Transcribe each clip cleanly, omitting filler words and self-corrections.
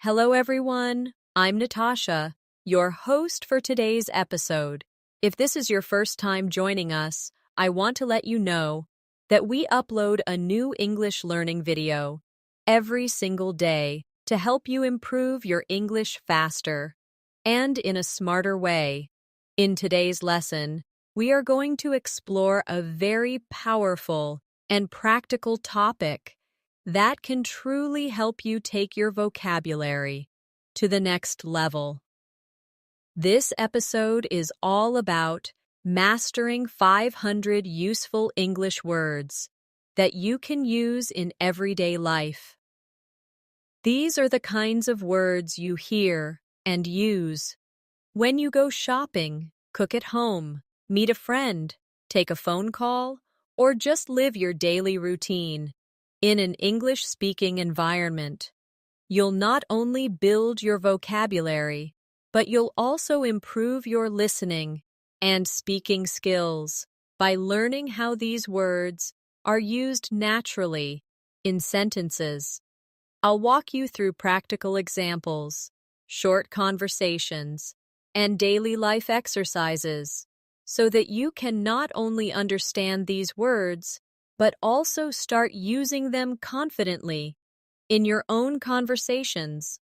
Hello, everyone. I'm Natasha, your host for today's episode. If this is your first time joining us, I want to let you know that we upload a new English learning video every single day to help you improve your English faster and in a smarter way. In today's lesson, we are going to explore a very powerful and practical topic that can truly help you take your vocabulary to the next level. This episode is all about mastering 500 useful English words that you can use in everyday life. These are the kinds of words you hear and use when you go shopping, cook at home, meet a friend, take a phone call, or just live your daily routine. In an English-speaking environment, you'll not only build your vocabulary, but you'll also improve your listening and speaking skills by learning how these words are used naturally in sentences. I'll walk you through practical examples, short conversations, and daily life exercises so that you can not only understand these words, but also start using them confidently in your own conversations.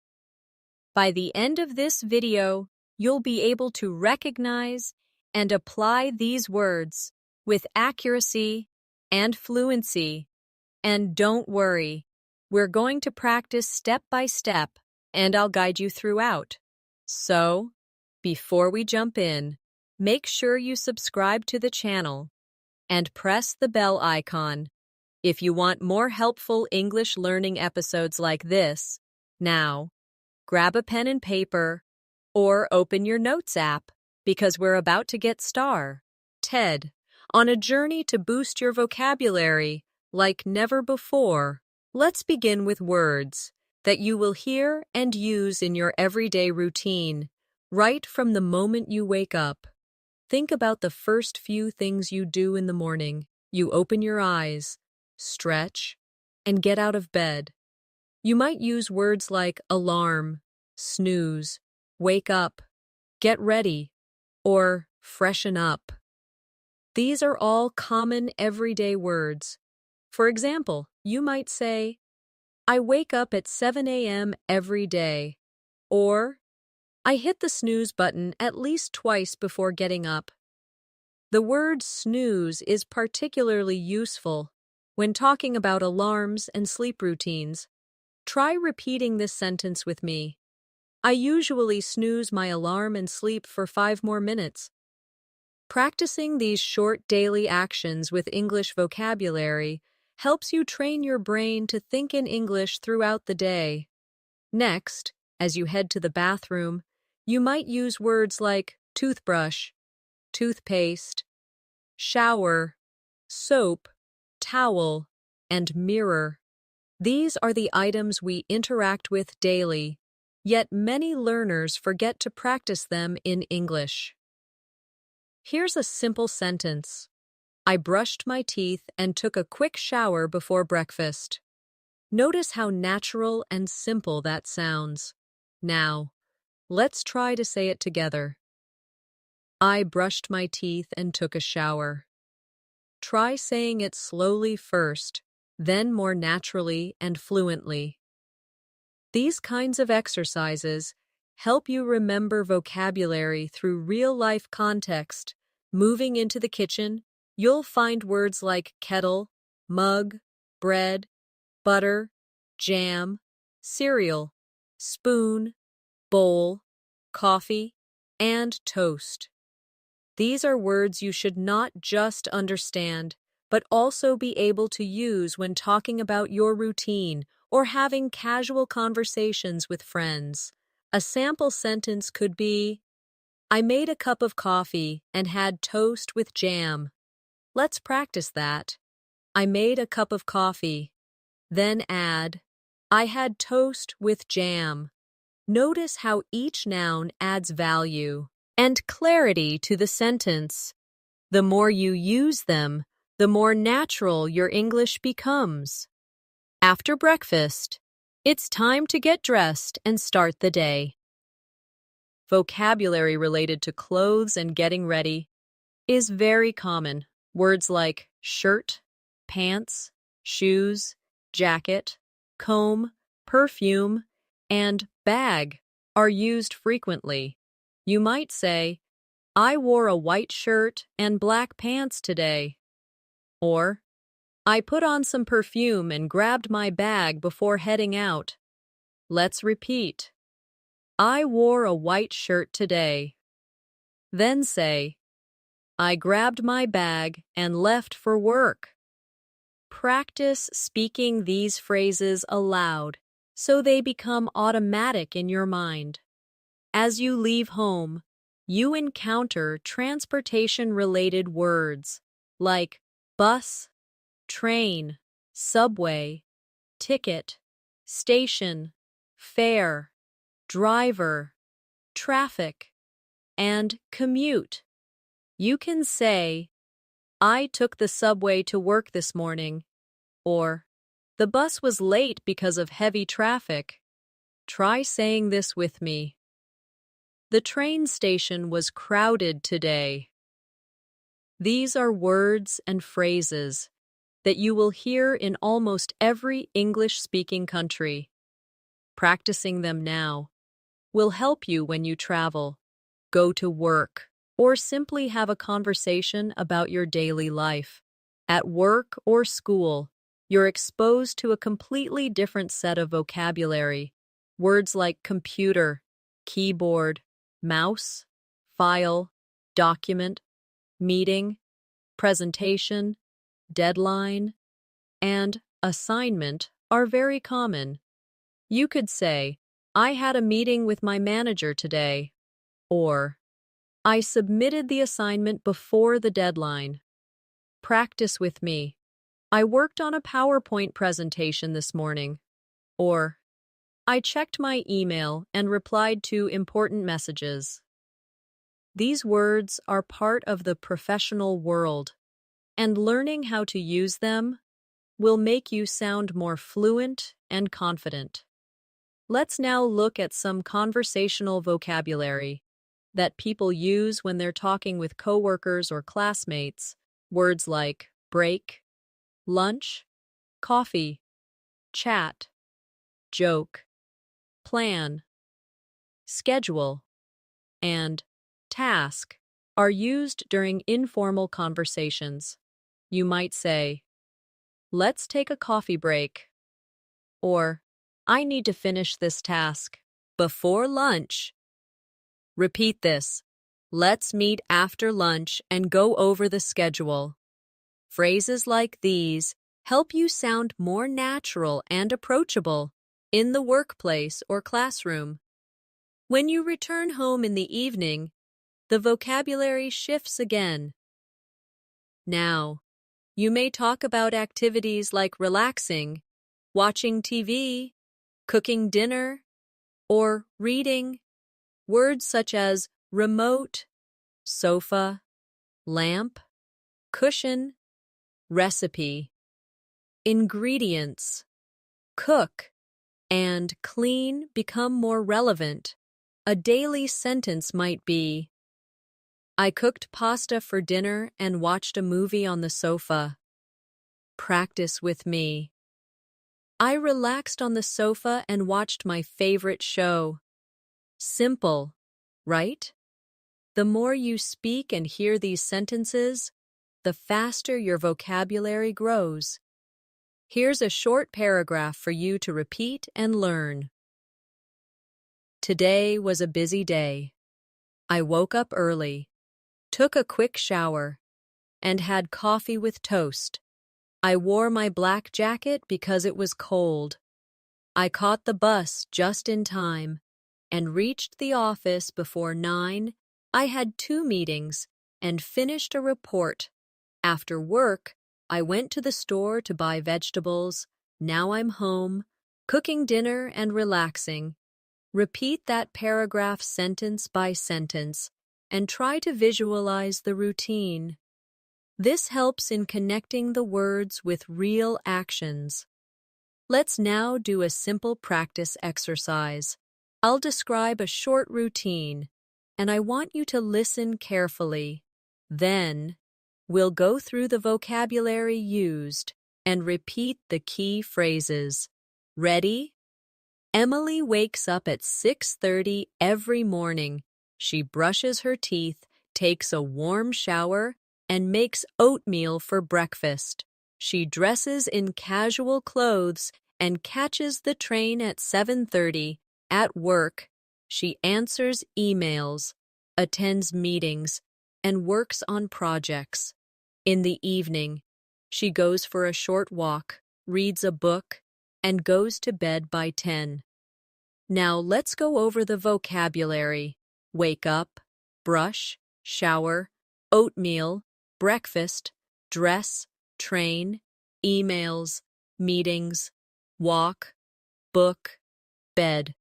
By the end of this video, you'll be able to recognize and apply these words with accuracy and fluency. And don't worry, we're going to practice step by step, and I'll guide you throughout. So, before we jump in, make sure you subscribe to the channel and press the bell icon if you want more helpful English learning episodes like this. Now, grab a pen and paper or open your notes app because we're about to get started on a journey to boost your vocabulary like never before. Let's begin with words that you will hear and use in your everyday routine right from the moment you wake up. Think about the first few things you do in the morning. You open your eyes, stretch, and get out of bed. You might use words like alarm, snooze, wake up, get ready, or freshen up. These are all common everyday words. For example, you might say, I wake up at 7 a.m. every day, or I hit the snooze button at least twice before getting up. The word snooze is particularly useful when talking about alarms and sleep routines. Try repeating this sentence with me. I usually snooze my alarm and sleep for 5 more minutes. Practicing these short daily actions with English vocabulary helps you train your brain to think in English throughout the day. Next, as you head to the bathroom, you might use words like toothbrush, toothpaste, shower, soap, towel, and mirror. These are the items we interact with daily, yet many learners forget to practice them in English. Here's a simple sentence. I brushed my teeth and took a quick shower before breakfast. Notice how natural and simple that sounds. Now, let's try to say it together. I brushed my teeth and took a shower. Try saying it slowly first, then more naturally and fluently. These kinds of exercises help you remember vocabulary through real-life context. Moving into the kitchen, you'll find words like kettle, mug, bread, butter, jam, cereal, spoon, bowl, coffee, and toast. These are words you should not just understand, but also be able to use when talking about your routine or having casual conversations with friends. A sample sentence could be, I made a cup of coffee and had toast with jam. Let's practice that. I made a cup of coffee. Then add, I had toast with jam. Notice how each noun adds value and clarity to the sentence. The more you use them, the more natural your English becomes. After breakfast, It's time to get dressed and start the day. Vocabulary related to clothes and getting ready is very common. Words like shirt, pants, shoes, jacket, comb, perfume, and bag are used frequently. You might say, I wore a white shirt and black pants today. Or, I put on some perfume and grabbed my bag before heading out. Let's repeat. I wore a white shirt today. Then say, I grabbed my bag and left for work. Practice speaking these phrases aloud so they become automatic in your mind. As you leave home, you encounter transportation-related words like bus, train, subway, ticket, station, fare, driver, traffic, and commute. You can say, I took the subway to work this morning, or the bus was late because of heavy traffic. Try saying this with me. The train station was crowded today. These are words and phrases that you will hear in almost every English-speaking country. Practicing them now will help you when you travel, go to work, or simply have a conversation about your daily life. At work or school, you're exposed to a completely different set of vocabulary. Words like computer, keyboard, mouse, file, document, meeting, presentation, deadline, and assignment are very common. You could say, I had a meeting with my manager today, or I submitted the assignment before the deadline. Practice with me. I worked on a PowerPoint presentation this morning. Or, I checked my email and replied to important messages. These words are part of the professional world, and learning how to use them will make you sound more fluent and confident. Let's now look at some conversational vocabulary that people use when they're talking with coworkers or classmates. Words like break, lunch, coffee, chat, joke, plan, schedule, and task are used during informal conversations. You might say, let's take a coffee break, or I need to finish this task before lunch. Repeat this. Let's meet after lunch and go over the schedule. Phrases like these help you sound more natural and approachable in the workplace or classroom. When you return home in the evening, the vocabulary shifts again. Now, you may talk about activities like relaxing, watching TV, cooking dinner, or reading. Words such as remote, sofa, lamp, cushion, recipe, ingredients, cook, and clean become more relevant. A daily sentence might be, I cooked pasta for dinner and watched a movie on the sofa. Practice with me. I relaxed on the sofa and watched my favorite show. Simple, right? The more you speak and hear these sentences, the faster your vocabulary grows. Here's a short paragraph for you to repeat and learn. Today was a busy day. I woke up early, took a quick shower, and had coffee with toast. I wore my black jacket because it was cold. I caught the bus just in time and reached the office before 9. I had 2 meetings and finished a report. After work, I went to the store to buy vegetables. Now I'm home, cooking dinner and relaxing. Repeat that paragraph sentence by sentence and try to visualize the routine. This helps in connecting the words with real actions. Let's now do a simple practice exercise. I'll describe a short routine, and I want you to listen carefully. Then, we'll go through the vocabulary used and repeat the key phrases. Ready? Emily wakes up at 6:30 every morning. She brushes her teeth, takes a warm shower, and makes oatmeal for breakfast. She dresses in casual clothes and catches the train at 7:30. At work, she answers emails, attends meetings, and works on projects. In the evening, she goes for a short walk, reads a book, and goes to bed by 10. Now let's go over the vocabulary. Wake up, brush, shower, oatmeal, breakfast, dress, train, emails, meetings, walk, book, bed.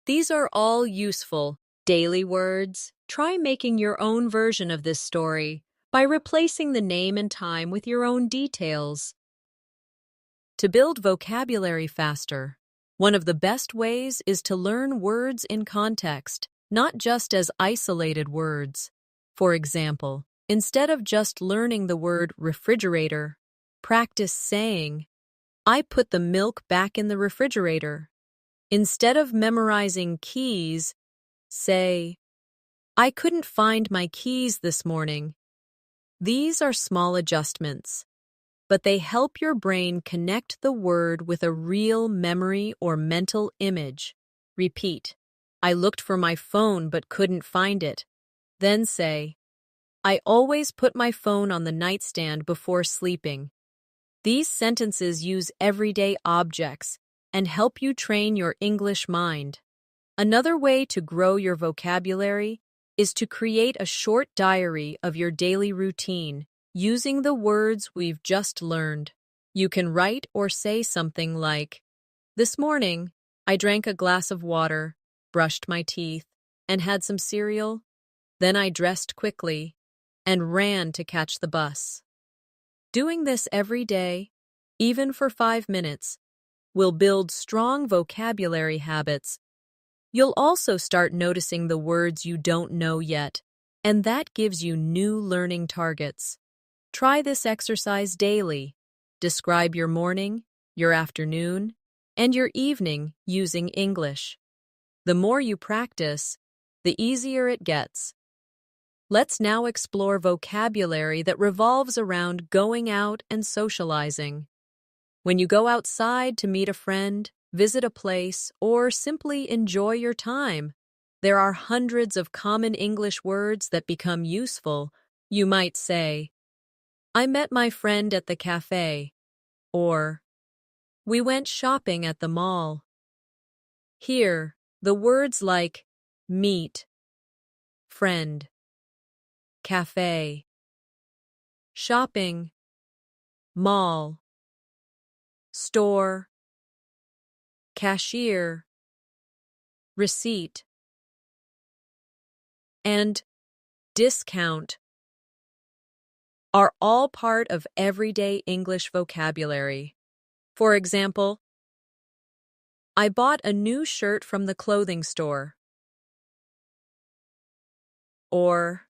These are all useful daily words. Try making your own version of this story by replacing the name and time with your own details. To build vocabulary faster, one of the best ways is to learn words in context, not just as isolated words. For example, instead of just learning the word refrigerator, practice saying, "I put the milk back in the refrigerator." Instead of memorizing keys, say, "I couldn't find my keys this morning." These are small adjustments, but they help your brain connect the word with a real memory or mental image. Repeat, "I looked for my phone but couldn't find it." Then say, "I always put my phone on the nightstand before sleeping." These sentences use everyday objects and help you train your English mind. Another way to grow your vocabulary is to create a short diary of your daily routine using the words we've just learned. You can write or say something like, "This morning, I drank a glass of water, brushed my teeth, and had some cereal. Then I dressed quickly and ran to catch the bus." Doing this every day, even for 5 minutes, will build strong vocabulary habits. You'll also start noticing the words you don't know yet, and that gives you new learning targets. Try this exercise daily. Describe your morning, your afternoon, and your evening using English. The more you practice, the easier it gets. Let's now explore vocabulary that revolves around going out and socializing. When you go outside to meet a friend, visit a place, or simply enjoy your time, there are hundreds of common English words that become useful. You might say, "I met my friend at the cafe," or "We went shopping at the mall." Here, the words like meet, friend, cafe, shopping, mall, store, cashier, receipt, and discount are all part of everyday English vocabulary. For example, "I bought a new shirt from the clothing store," or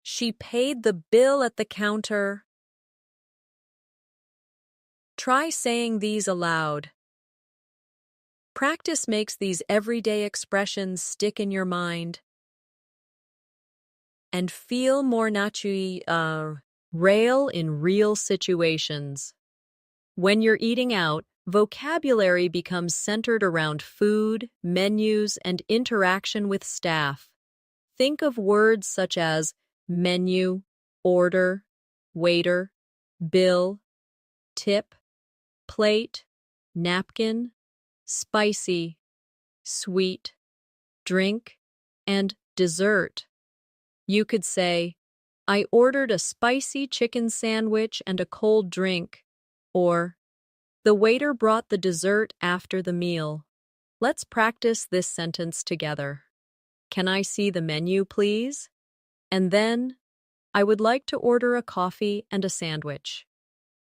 "She paid the bill at the counter." Try saying these aloud. Practice makes these everyday expressions stick in your mind and feel more real in real situations. When you're eating out, vocabulary becomes centered around food, menus, and interaction with staff. Think of words such as menu, order, waiter, bill, tip, plate, napkin, spicy, sweet, drink, and dessert. You could say, "I ordered a spicy chicken sandwich and a cold drink," or "The waiter brought the dessert after the meal." Let's practice this sentence together. "Can I see the menu, please?" And then, "I would like to order a coffee and a sandwich."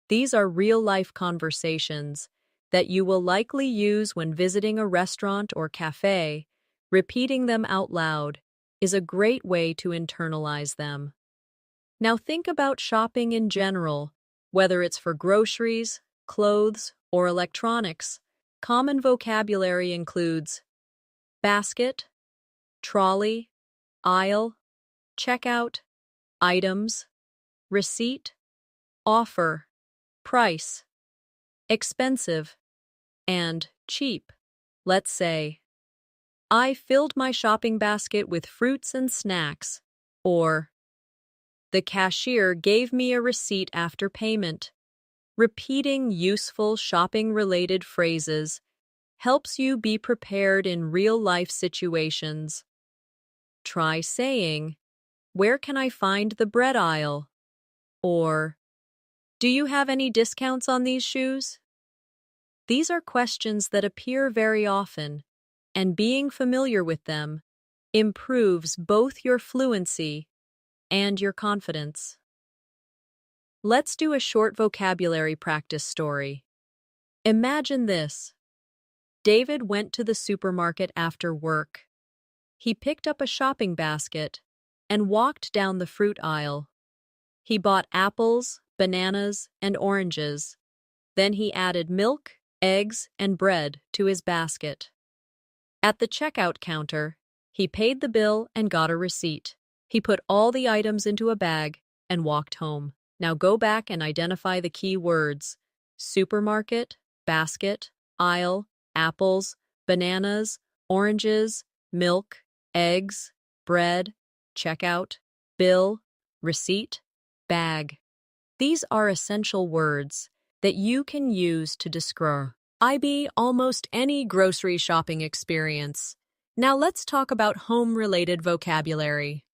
These are real-life conversations that you will likely use when visiting a restaurant or cafe. Repeating them out loud is a great way to internalize them. Now think about shopping in general, whether it's for groceries, clothes, or electronics. Common vocabulary includes basket, trolley, aisle, checkout, items, receipt, offer, price, expensive, and cheap. Let's say, I filled my shopping basket with fruits and snacks, or the cashier gave me a receipt after payment. Repeating useful shopping-related phrases helps you be prepared in real-life situations. Try saying, "Where can I find the bread aisle?" Or, "Do you have any discounts on these shoes?" These are questions that appear very often, and being familiar with them improves both your fluency and your confidence. Let's do a short vocabulary practice story. Imagine this. David went to the supermarket after work. He picked up a shopping basket and walked down the fruit aisle. He bought apples, bananas, and oranges. Then he added milk, eggs, and bread to his basket. At the checkout counter, he paid the bill and got a receipt. He put all the items into a bag and walked home. Now go back and identify the key words: supermarket, basket, aisle, apples, bananas, oranges, milk, eggs, bread, checkout, bill, receipt, bag. These are essential words that you can use to describe almost any grocery shopping experience. Now let's talk about home-related vocabulary.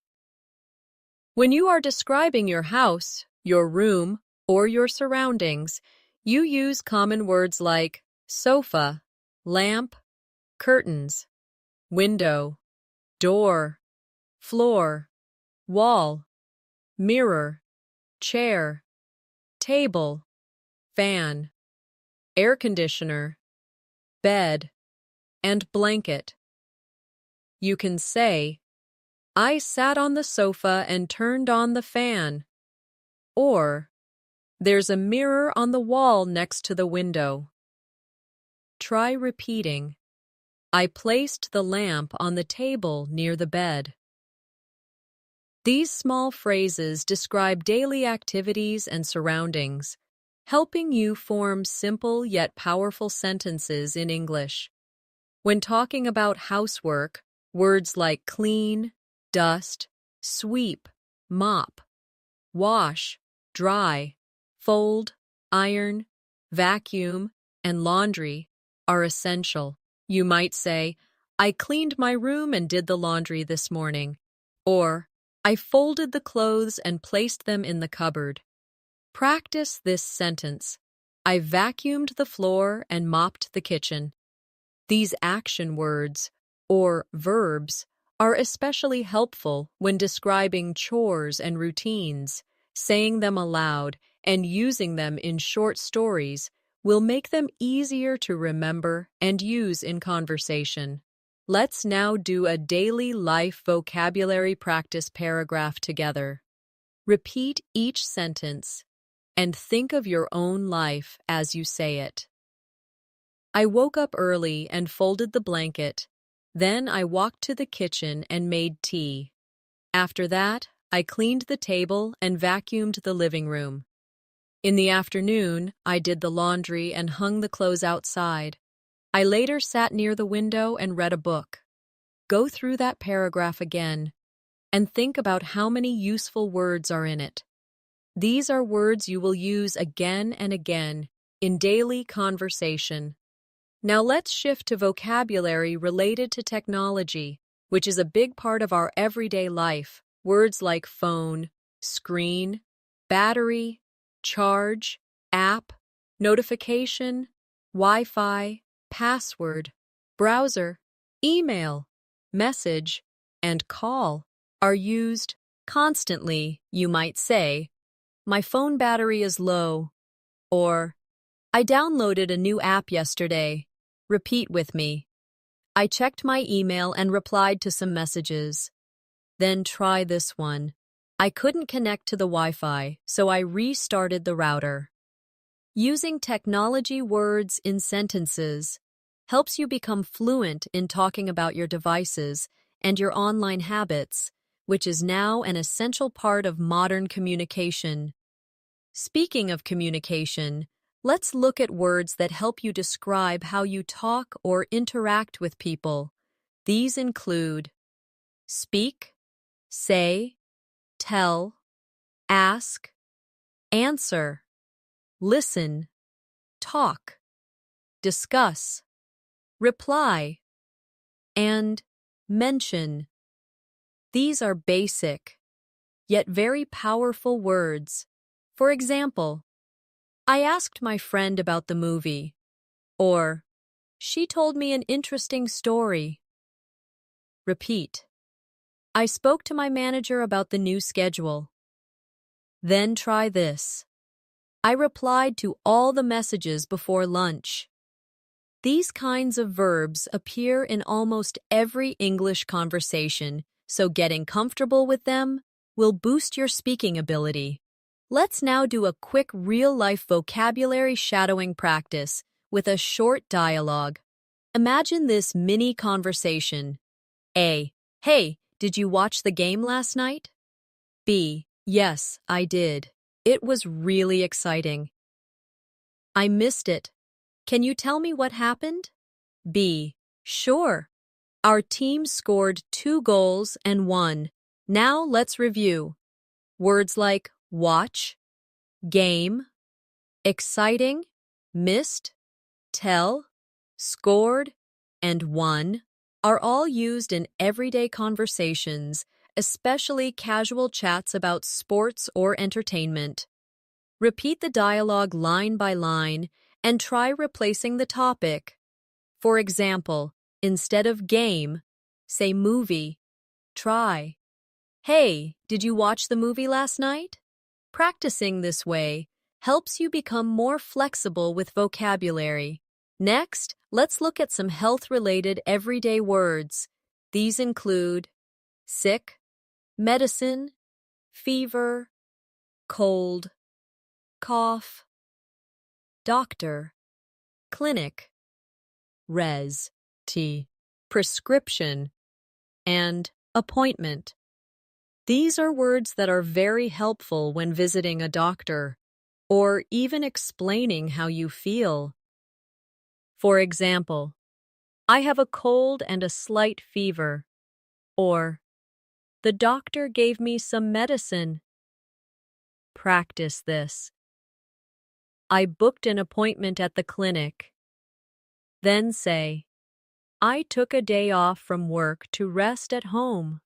When you are describing your house, your room, or your surroundings, you use common words like sofa, lamp, curtains, window, door, floor, wall, mirror, chair, table, fan, air conditioner, bed, and blanket. You can say, I sat on the sofa and turned on the fan. Or, there's a mirror on the wall next to the window. Try repeating, I placed the lamp on the table near the bed. These small phrases describe daily activities and surroundings, helping you form simple yet powerful sentences in English. When talking about housework, words like clean, dust, sweep, mop, wash, dry, fold, iron, vacuum, and laundry are essential. You might say, I cleaned my room and did the laundry this morning, or I folded the clothes and placed them in the cupboard. Practice this sentence. I vacuumed the floor and mopped the kitchen. These action words, or verbs, are especially helpful when describing chores and routines. Saying them aloud and using them in short stories will make them easier to remember and use in conversation. Let's now do a daily life vocabulary practice paragraph together. Repeat each sentence and think of your own life as you say it. I woke up early and folded the blanket. Then I walked to the kitchen and made tea. After that, I cleaned the table and vacuumed the living room. In the afternoon, I did the laundry and hung the clothes outside. I later sat near the window and read a book. Go through that paragraph again and think about how many useful words are in it. These are words you will use again and again in daily conversation. Now let's shift to vocabulary related to technology, which is a big part of our everyday life. Words like phone, screen, battery, charge, app, notification, Wi-Fi, password, browser, email, message, and call are used constantly. You might say, my phone battery is low. Or, I downloaded a new app yesterday. Repeat with me. I checked my email and replied to some messages. Then try this one. I couldn't connect to the Wi-Fi, so I restarted the router. Using technology words in sentences helps you become fluent in talking about your devices and your online habits, which is now an essential part of modern communication. Speaking of communication, let's look at words that help you describe how you talk or interact with people. These include speak, say, tell, ask, answer, listen, talk, discuss, reply, and mention. These are basic, yet very powerful words. For example, I asked my friend about the movie, or she told me an interesting story. Repeat. I spoke to my manager about the new schedule. Then try this. I replied to all the messages before lunch. These kinds of verbs appear in almost every English conversation, so getting comfortable with them will boost your speaking ability. Let's now do a quick real-life vocabulary shadowing practice with a short dialogue. Imagine this mini conversation. A. Hey, did you watch the game last night? B. Yes, I did. It was really exciting. I missed it. Can you tell me what happened? B. Sure. Our team scored 2 goals and won. Now let's review. Words like watch, game, exciting, missed, tell, scored, and won are all used in everyday conversations, especially casual chats about sports or entertainment. Repeat the dialogue line by line and try replacing the topic. For example, instead of game, say movie. Try, hey, did you watch the movie last night? Practicing this way helps you become more flexible with vocabulary. Next, let's look at some health-related everyday words. These include sick, medicine, fever, cold, cough, doctor, clinic, prescription, and appointment. These are words that are very helpful when visiting a doctor or even explaining how you feel. For example, I have a cold and a slight fever, or the doctor gave me some medicine. Practice this. I booked an appointment at the clinic. Then say, I took a day off from work to rest at home.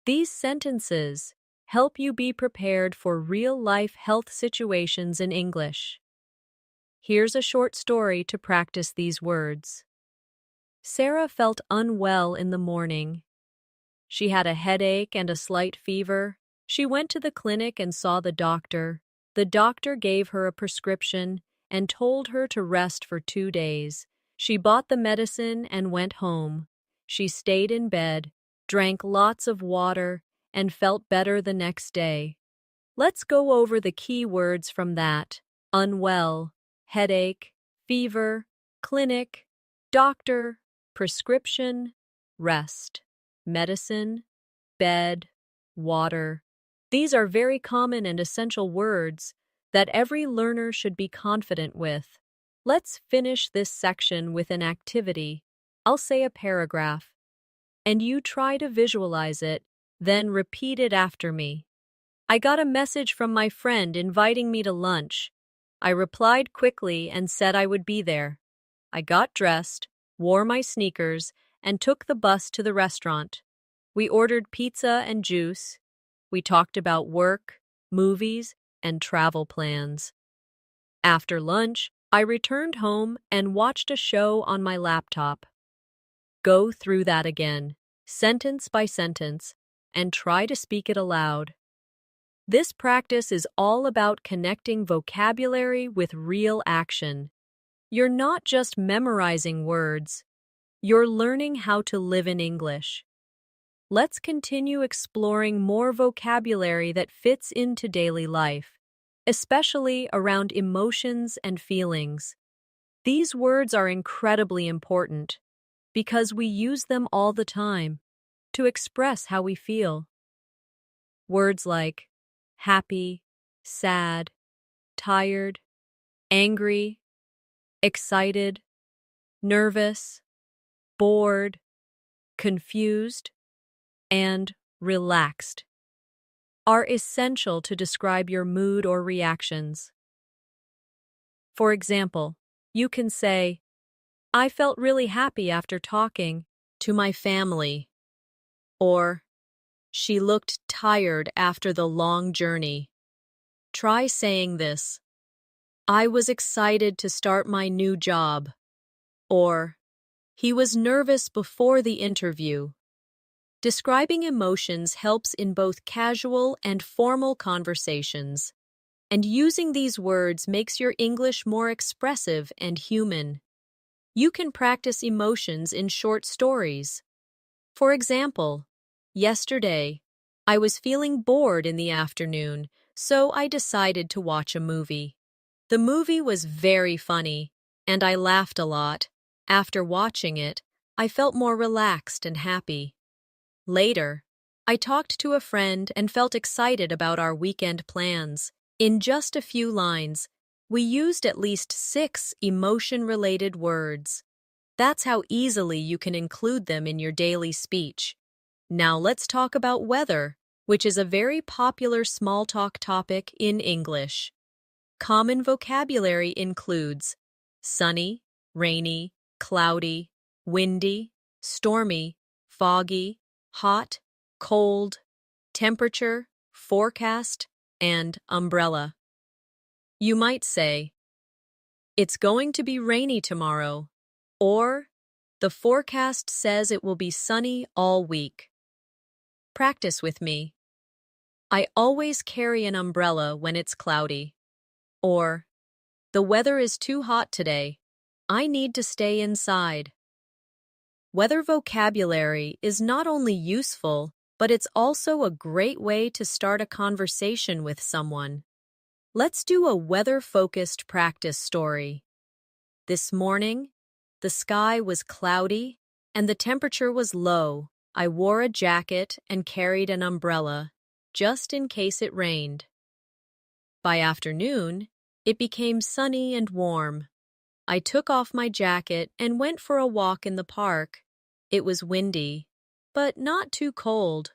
These sentences help you be prepared for real-life health situations in English. Here's a short story to practice these words. Sarah felt unwell in the morning. She had a headache and a slight fever. She went to the clinic and saw the doctor. The doctor gave her a prescription and told her to rest for 2 days. She bought the medicine and went home. She stayed in bed, drank lots of water, and felt better the next day. Let's go over the key words from that. Unwell, headache, fever, clinic, doctor, prescription, rest, medicine, bed, water. These are very common and essential words that every learner should be confident with. Let's finish this section with an activity. I'll say a paragraph, and you try to visualize it, then repeat it after me. I got a message from my friend inviting me to lunch. I replied quickly and said I would be there. I got dressed, wore my sneakers, and took the bus to the restaurant. We ordered pizza and juice. We talked about work, movies, and travel plans. After lunch, I returned home and watched a show on my laptop. Go through that again, sentence by sentence, and try to speak it aloud. This practice is all about connecting vocabulary with real action. You're not just memorizing words, you're learning how to live in English. Let's continue exploring more vocabulary that fits into daily life, especially around emotions and feelings. These words are incredibly important because we use them all the time to express how we feel. Words like happy, sad, tired, angry, excited, nervous, bored, confused, and relaxed are essential to describe your mood or reactions. For example, you can say, I felt really happy after talking to my family, or she looked tired after the long journey. Try saying this. I was excited to start my new job, or he was nervous before the interview. Describing emotions helps in both casual and formal conversations, and using these words makes your English more expressive and human. You can practice emotions in short stories. For example, yesterday, I was feeling bored in the afternoon, so I decided to watch a movie. The movie was very funny, and I laughed a lot. After watching it, I felt more relaxed and happy. Later, I talked to a friend and felt excited about our weekend plans. In just a few lines, we used at least 6 emotion-related words. That's how easily you can include them in your daily speech. Now let's talk about weather, which is a very popular small talk topic in English. Common vocabulary includes sunny, rainy, cloudy, windy, stormy, foggy, hot, cold, temperature, forecast, and umbrella. You might say, it's going to be rainy tomorrow, or the forecast says it will be sunny all week. Practice with me. I always carry an umbrella when it's cloudy. Or, the weather is too hot today. I need to stay inside. Weather vocabulary is not only useful, but it's also a great way to start a conversation with someone. Let's do a weather-focused practice story. This morning, the sky was cloudy and the temperature was low. I wore a jacket and carried an umbrella, just in case it rained. By afternoon, it became sunny and warm. I took off my jacket and went for a walk in the park. It was windy, but not too cold.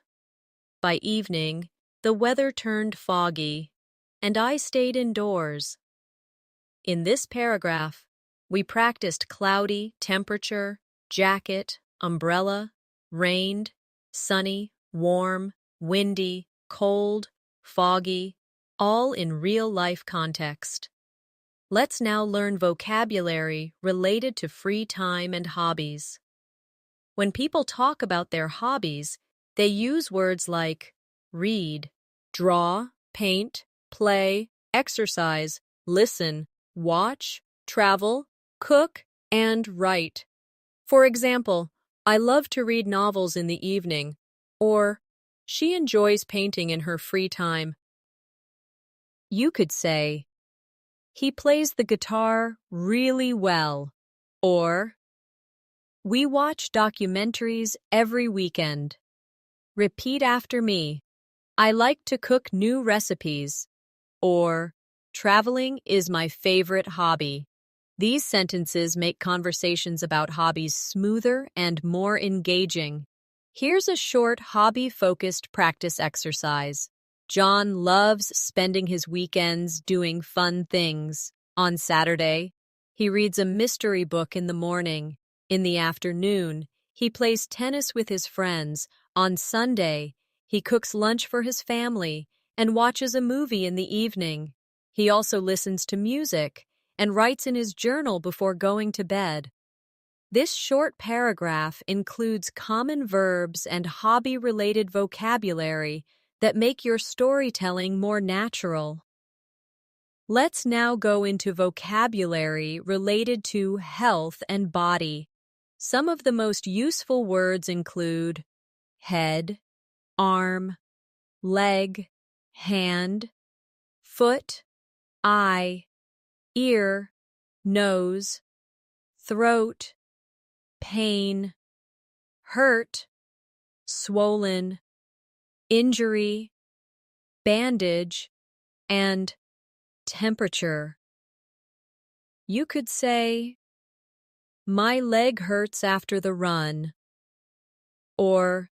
By evening, the weather turned foggy, and I stayed indoors. In this paragraph, we practiced cloudy, temperature, jacket, umbrella, rained, sunny, warm, windy, cold, foggy, all in real-life context. Let's now learn vocabulary related to free time and hobbies. When people talk about their hobbies, they use words like read, draw, paint, play, exercise, listen, watch, travel, cook, and write. For example, I love to read novels in the evening, or she enjoys painting in her free time. You could say, he plays the guitar really well, or we watch documentaries every weekend. Repeat after me. I like to cook new recipes, or traveling is my favorite hobby. These sentences make conversations about hobbies smoother and more engaging. Here's a short hobby-focused practice exercise. John loves spending his weekends doing fun things. On Saturday, he reads a mystery book in the morning. In the afternoon, he plays tennis with his friends. On Sunday, he cooks lunch for his family and watches a movie in the evening. He also listens to music and writes in his journal before going to bed. This short paragraph includes common verbs and hobby-related vocabulary that make your storytelling more natural. Let's now go into vocabulary related to health and body. Some of the most useful words include head, arm, leg, hand, foot, eye, ear, nose, throat, pain, hurt, swollen, injury, bandage, and temperature. You could say, "My leg hurts after the run," or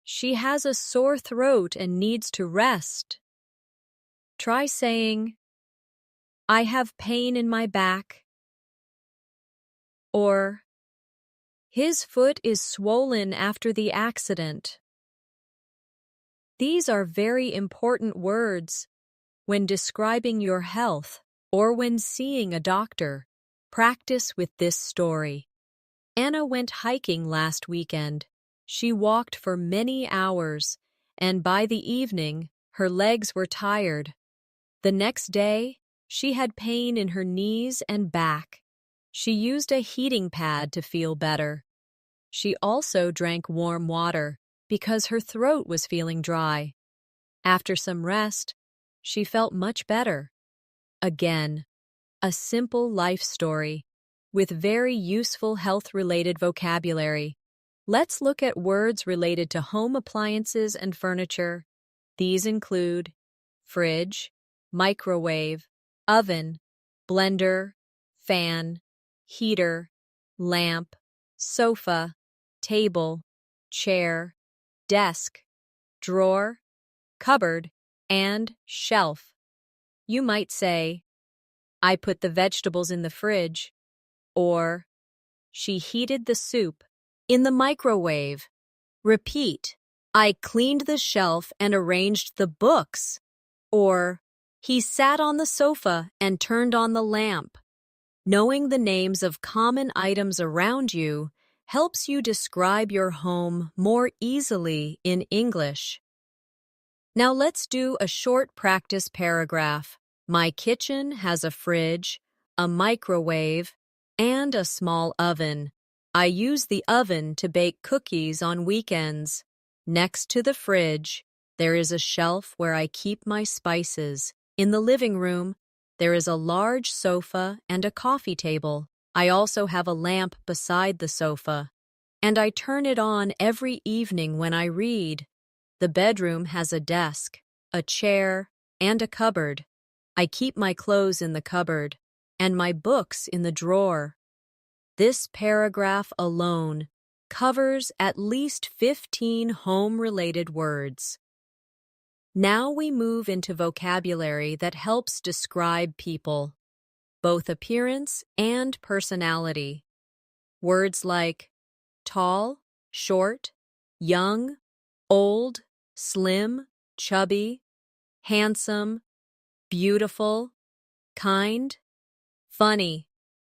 "She has a sore throat and needs to rest." Try saying, "I have pain in my back," or "His foot is swollen after the accident." These are very important words when describing your health or when seeing a doctor. Practice with this story. Anna went hiking last weekend. She walked for many hours, and by the evening, her legs were tired. The next day, she had pain in her knees and back. She used a heating pad to feel better. She also drank warm water because her throat was feeling dry. After some rest, she felt much better. Again, a simple life story with very useful health-related vocabulary. Let's look at words related to home appliances and furniture. These include fridge, microwave, oven, blender, fan, heater, lamp, sofa, table, chair, desk, drawer, cupboard, and shelf. You might say, "I put the vegetables in the fridge," or "She heated the soup in the microwave." Repeat, "I cleaned the shelf and arranged the books," or "He sat on the sofa and turned on the lamp." Knowing the names of common items around you helps you describe your home more easily in English. Now let's do a short practice paragraph. My kitchen has a fridge, a microwave, and a small oven. I use the oven to bake cookies on weekends. Next to the fridge, there is a shelf where I keep my spices. In the living room, there is a large sofa and a coffee table. I also have a lamp beside the sofa, and I turn it on every evening when I read. The bedroom has a desk, a chair, and a cupboard. I keep my clothes in the cupboard and my books in the drawer. This paragraph alone covers at least 15 home-related words. Now we move into vocabulary that helps describe people, both appearance and personality. Words like tall, short, young, old, slim, chubby, handsome, beautiful, kind, funny,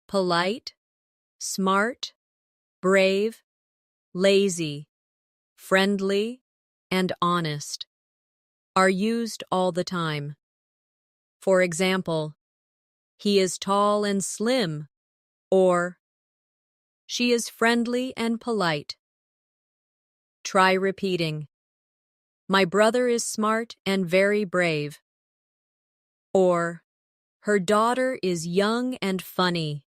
polite, smart, brave, lazy, friendly, and honest are used all the time. For example, "He is tall and slim," or "She is friendly and polite." Try repeating, "My brother is smart and very brave," or "Her daughter is young and funny."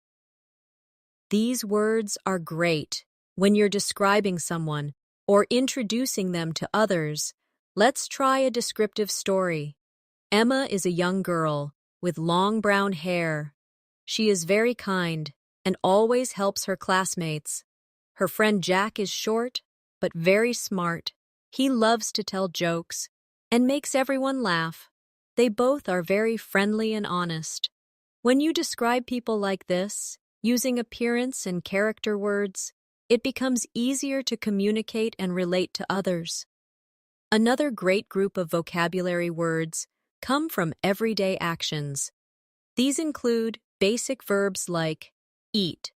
These words are great when you're describing someone or introducing them to others. Let's try a descriptive story. Emma is a young girl with long brown hair. She is very kind and always helps her classmates. Her friend Jack is short but very smart. He loves to tell jokes and makes everyone laugh. They both are very friendly and honest. When you describe people like this, using appearance and character words, it becomes easier to communicate and relate to others. Another great group of vocabulary words come from everyday actions. These include basic verbs like eat,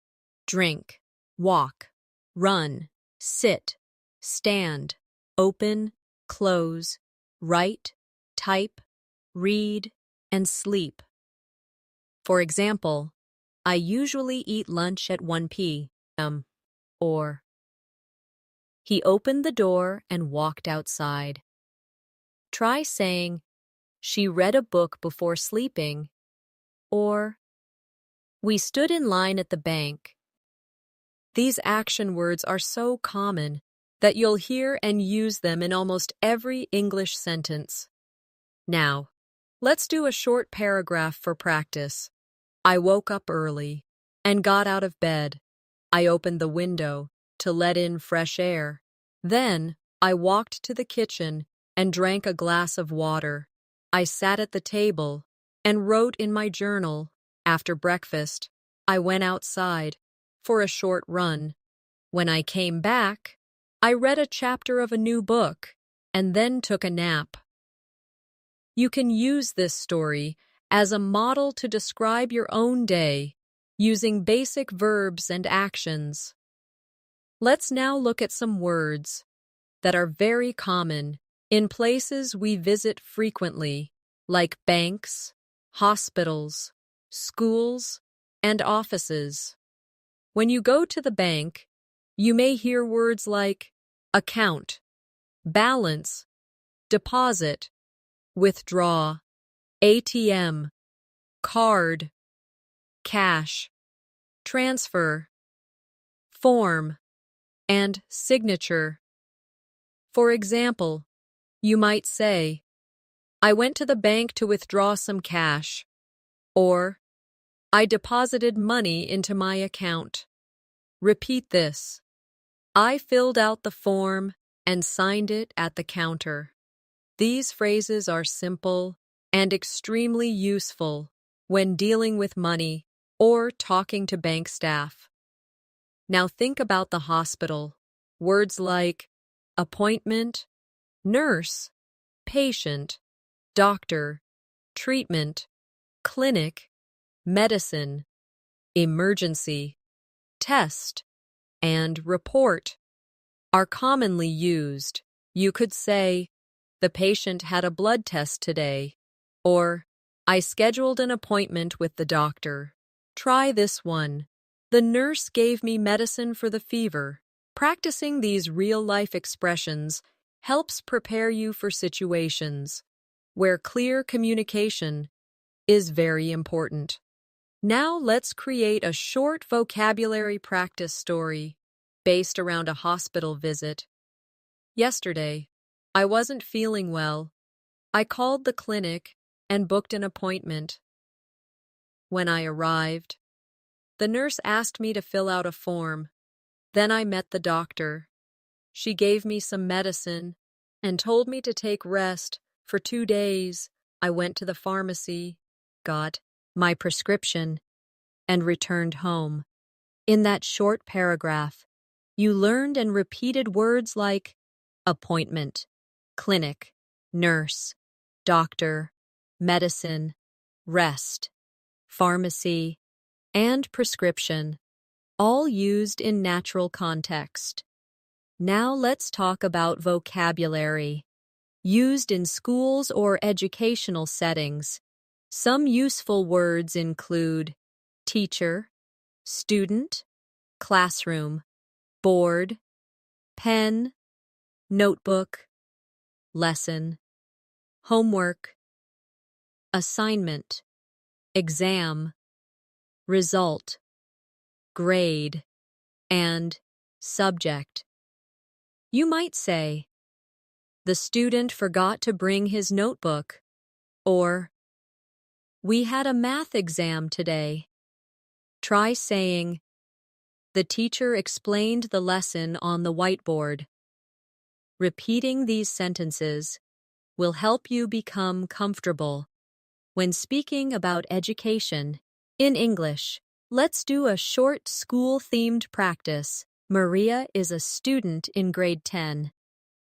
drink, walk, run, sit, stand, open, close, write, type, read, and sleep. For example, I usually eat lunch at 1 p.m. Or, he opened the door and walked outside. Try saying, she read a book before sleeping. Or, we stood in line at the bank. These action words are so common that you'll hear and use them in almost every English sentence. Now, let's do a short paragraph for practice. I woke up early and got out of bed. I opened the window to let in fresh air. Then, I walked to the kitchen and drank a glass of water. I sat at the table and wrote in my journal. After breakfast, I went outside for a short run. When I came back, I read a chapter of a new book and then took a nap. You can use this story as a model to describe your own day using basic verbs and actions. Let's now look at some words that are very common in places we visit frequently, like banks, hospitals, schools, and offices. When you go to the bank, you may hear words like account, balance, deposit, withdraw, ATM, card, cash, transfer, form, and signature. For example, you might say, I went to the bank to withdraw some cash, or I deposited money into my account. Repeat this. I filled out the form and signed it at the counter. These phrases are simple and extremely useful when dealing with money or talking to bank staff. Now think about the hospital. Words like appointment, nurse, patient, doctor, treatment, clinic, medicine, emergency, test, and report are commonly used. You could say, the patient had a blood test today, or I scheduled an appointment with the doctor. Try this one. The nurse gave me medicine for the fever. Practicing these real-life expressions helps prepare you for situations where clear communication is very important. Now let's create a short vocabulary practice story based around a hospital visit. Yesterday, I wasn't feeling well. I called the clinic and booked an appointment. When I arrived, the nurse asked me to fill out a form. Then I met the doctor. She gave me some medicine and told me to take rest for 2 days. I went to the pharmacy, got my prescription, and returned home. In that short paragraph, you learned and repeated words like appointment, clinic, nurse, doctor, medicine, rest, pharmacy, and prescription, all used in natural context. Now let's talk about vocabulary. Used in schools or educational settings, some useful words include teacher, student, classroom, board, pen, notebook, lesson, homework, assignment, exam, result, grade, and subject. You might say, the student forgot to bring his notebook, or we had a math exam today. Try saying, the teacher explained the lesson on the whiteboard. Repeating these sentences will help you become comfortable when speaking about education in English. Let's do a short school-themed practice. Maria is a student in grade 10.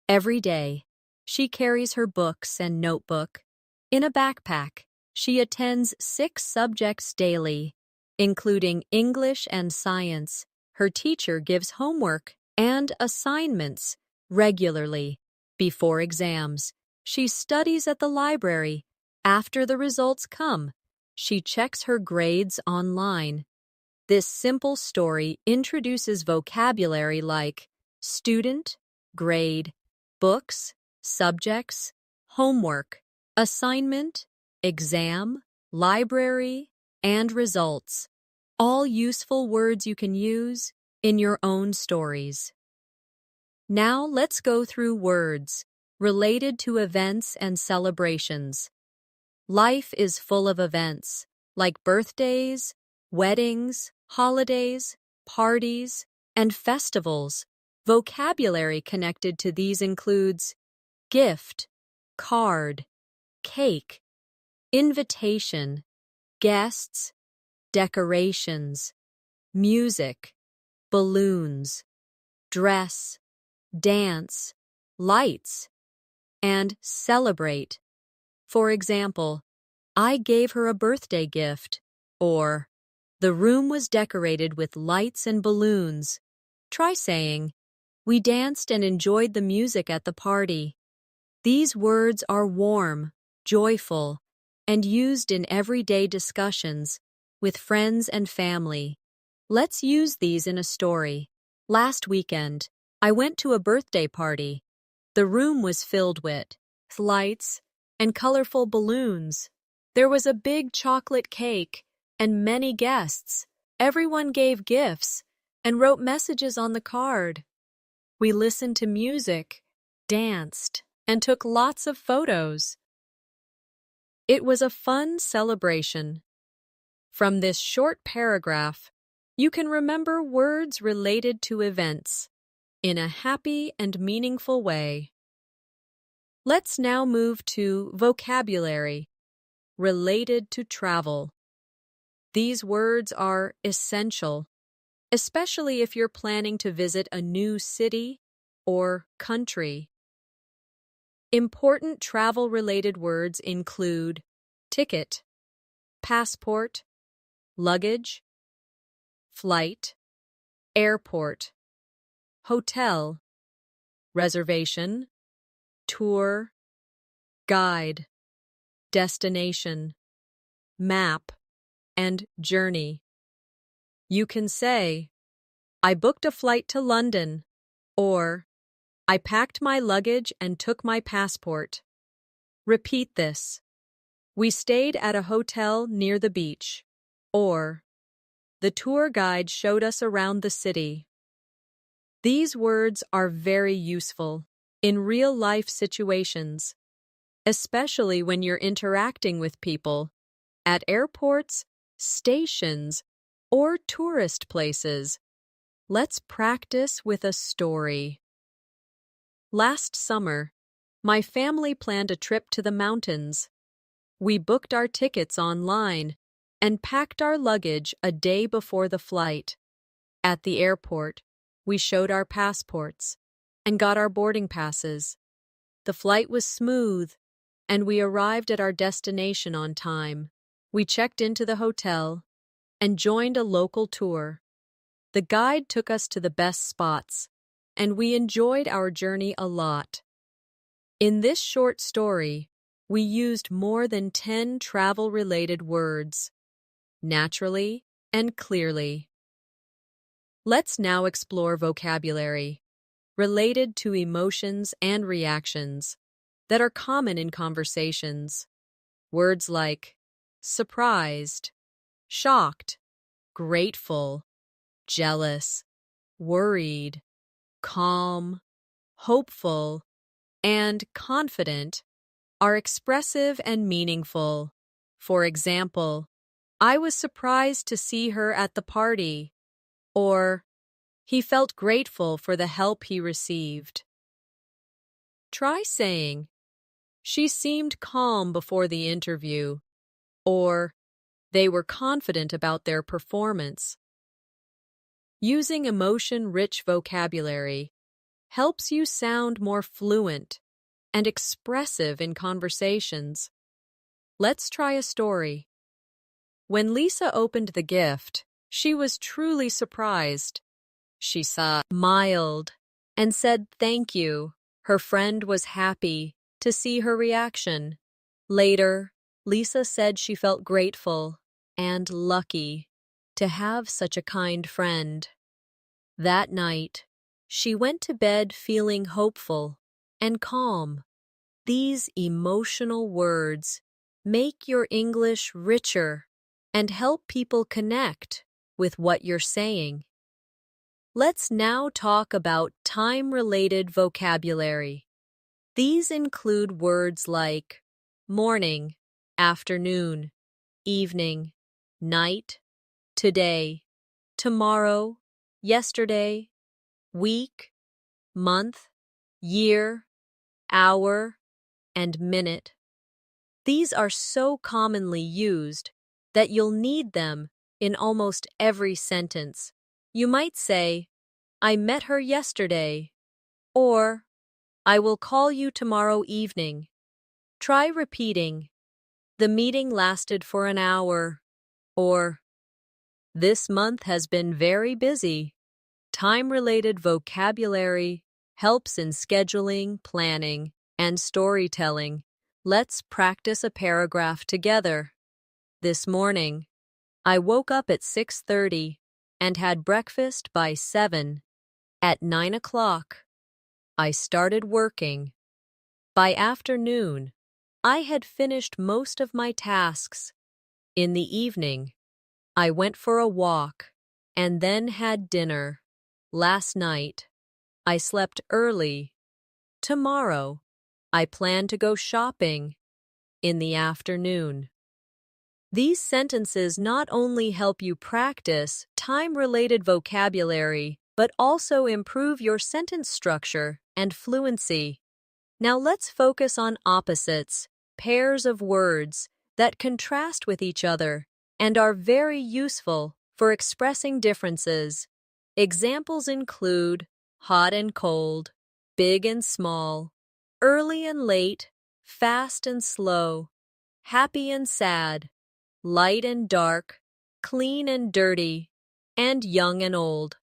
Every day, she carries her books and notebook in a backpack. She attends 6 subjects daily, including English and science. Her teacher gives homework and assignments regularly before exams. She studies at the library. After the results come, she checks her grades online. This simple story introduces vocabulary like student, grade, books, subjects, homework, assignment, exam, library, and results. All useful words you can use in your own stories. Now let's go through words related to events and celebrations. Life is full of events, like birthdays, weddings, holidays, parties, and festivals. Vocabulary connected to these includes gift, card, cake, invitation, guests, decorations, music, balloons, dress, dance, lights, and celebrate. For example, I gave her a birthday gift, or the room was decorated with lights and balloons. Try saying, we danced and enjoyed the music at the party. These words are warm, joyful, and used in everyday discussions with friends and family. Let's use these in a story. Last weekend, I went to a birthday party. The room was filled with lights and colorful balloons. There was a big chocolate cake and many guests. Everyone gave gifts and wrote messages on the card. We listened to music, danced, and took lots of photos. It was a fun celebration. From this short paragraph, you can remember words related to events in a happy and meaningful way. Let's now move to vocabulary related to travel. These words are essential, especially if you're planning to visit a new city or country. Important travel-related words include ticket, passport, luggage, flight, airport, hotel, reservation, tour, guide, destination, map, and journey. You can say, I booked a flight to London, or I packed my luggage and took my passport. Repeat this. We stayed at a hotel near the beach, or the tour guide showed us around the city. These words are very useful in real-life situations, especially when you're interacting with people at airports, stations, or tourist places. Let's practice with a story. Last summer, my family planned a trip to the mountains. We booked our tickets online and packed our luggage a day before the flight. At the airport, we showed our passports and got our boarding passes. The flight was smooth, and we arrived at our destination on time. We checked into the hotel and joined a local tour. The guide took us to the best spots, and we enjoyed our journey a lot. In this short story, we used more than 10 travel-related words, naturally and clearly. Let's now explore vocabulary related to emotions and reactions that are common in conversations. Words like surprised, shocked, grateful, jealous, worried, calm, hopeful, and confident are expressive and meaningful. For example, I was surprised to see her at the party, or he felt grateful for the help he received. Try saying, she seemed calm before the interview, or they were confident about their performance. Using emotion-rich vocabulary helps you sound more fluent and expressive in conversations. Let's try a story. When Lisa opened the gift, she was truly surprised. She smiled and said thank you. Her friend was happy to see her reaction. Later, Lisa said she felt grateful and lucky to have such a kind friend. That night, she went to bed feeling hopeful and calm. These emotional words make your English richer and help people connect with what you're saying. Let's now talk about time-related vocabulary. These include words like morning, afternoon, evening, night, today, tomorrow, yesterday, week, month, year, hour, and minute. These are so commonly used that you'll need them in almost every sentence. You might say, I met her yesterday, or I will call you tomorrow evening. Try repeating, the meeting lasted for an hour, or this month has been very busy. Time-related vocabulary helps in scheduling, planning, and storytelling. Let's practice a paragraph together. This morning, I woke up at 6:30 and had breakfast by 7. At 9 o'clock, I started working. By afternoon, I had finished most of my tasks. In the evening, I went for a walk and then had dinner. Last night, I slept early. Tomorrow, I plan to go shopping in the afternoon. These sentences not only help you practice time-related vocabulary, but also improve your sentence structure and fluency. Now let's focus on opposites, pairs of words that contrast with each other and are very useful for expressing differences. Examples include hot and cold, big and small, early and late, fast and slow, happy and sad, light and dark, clean and dirty, and young and old.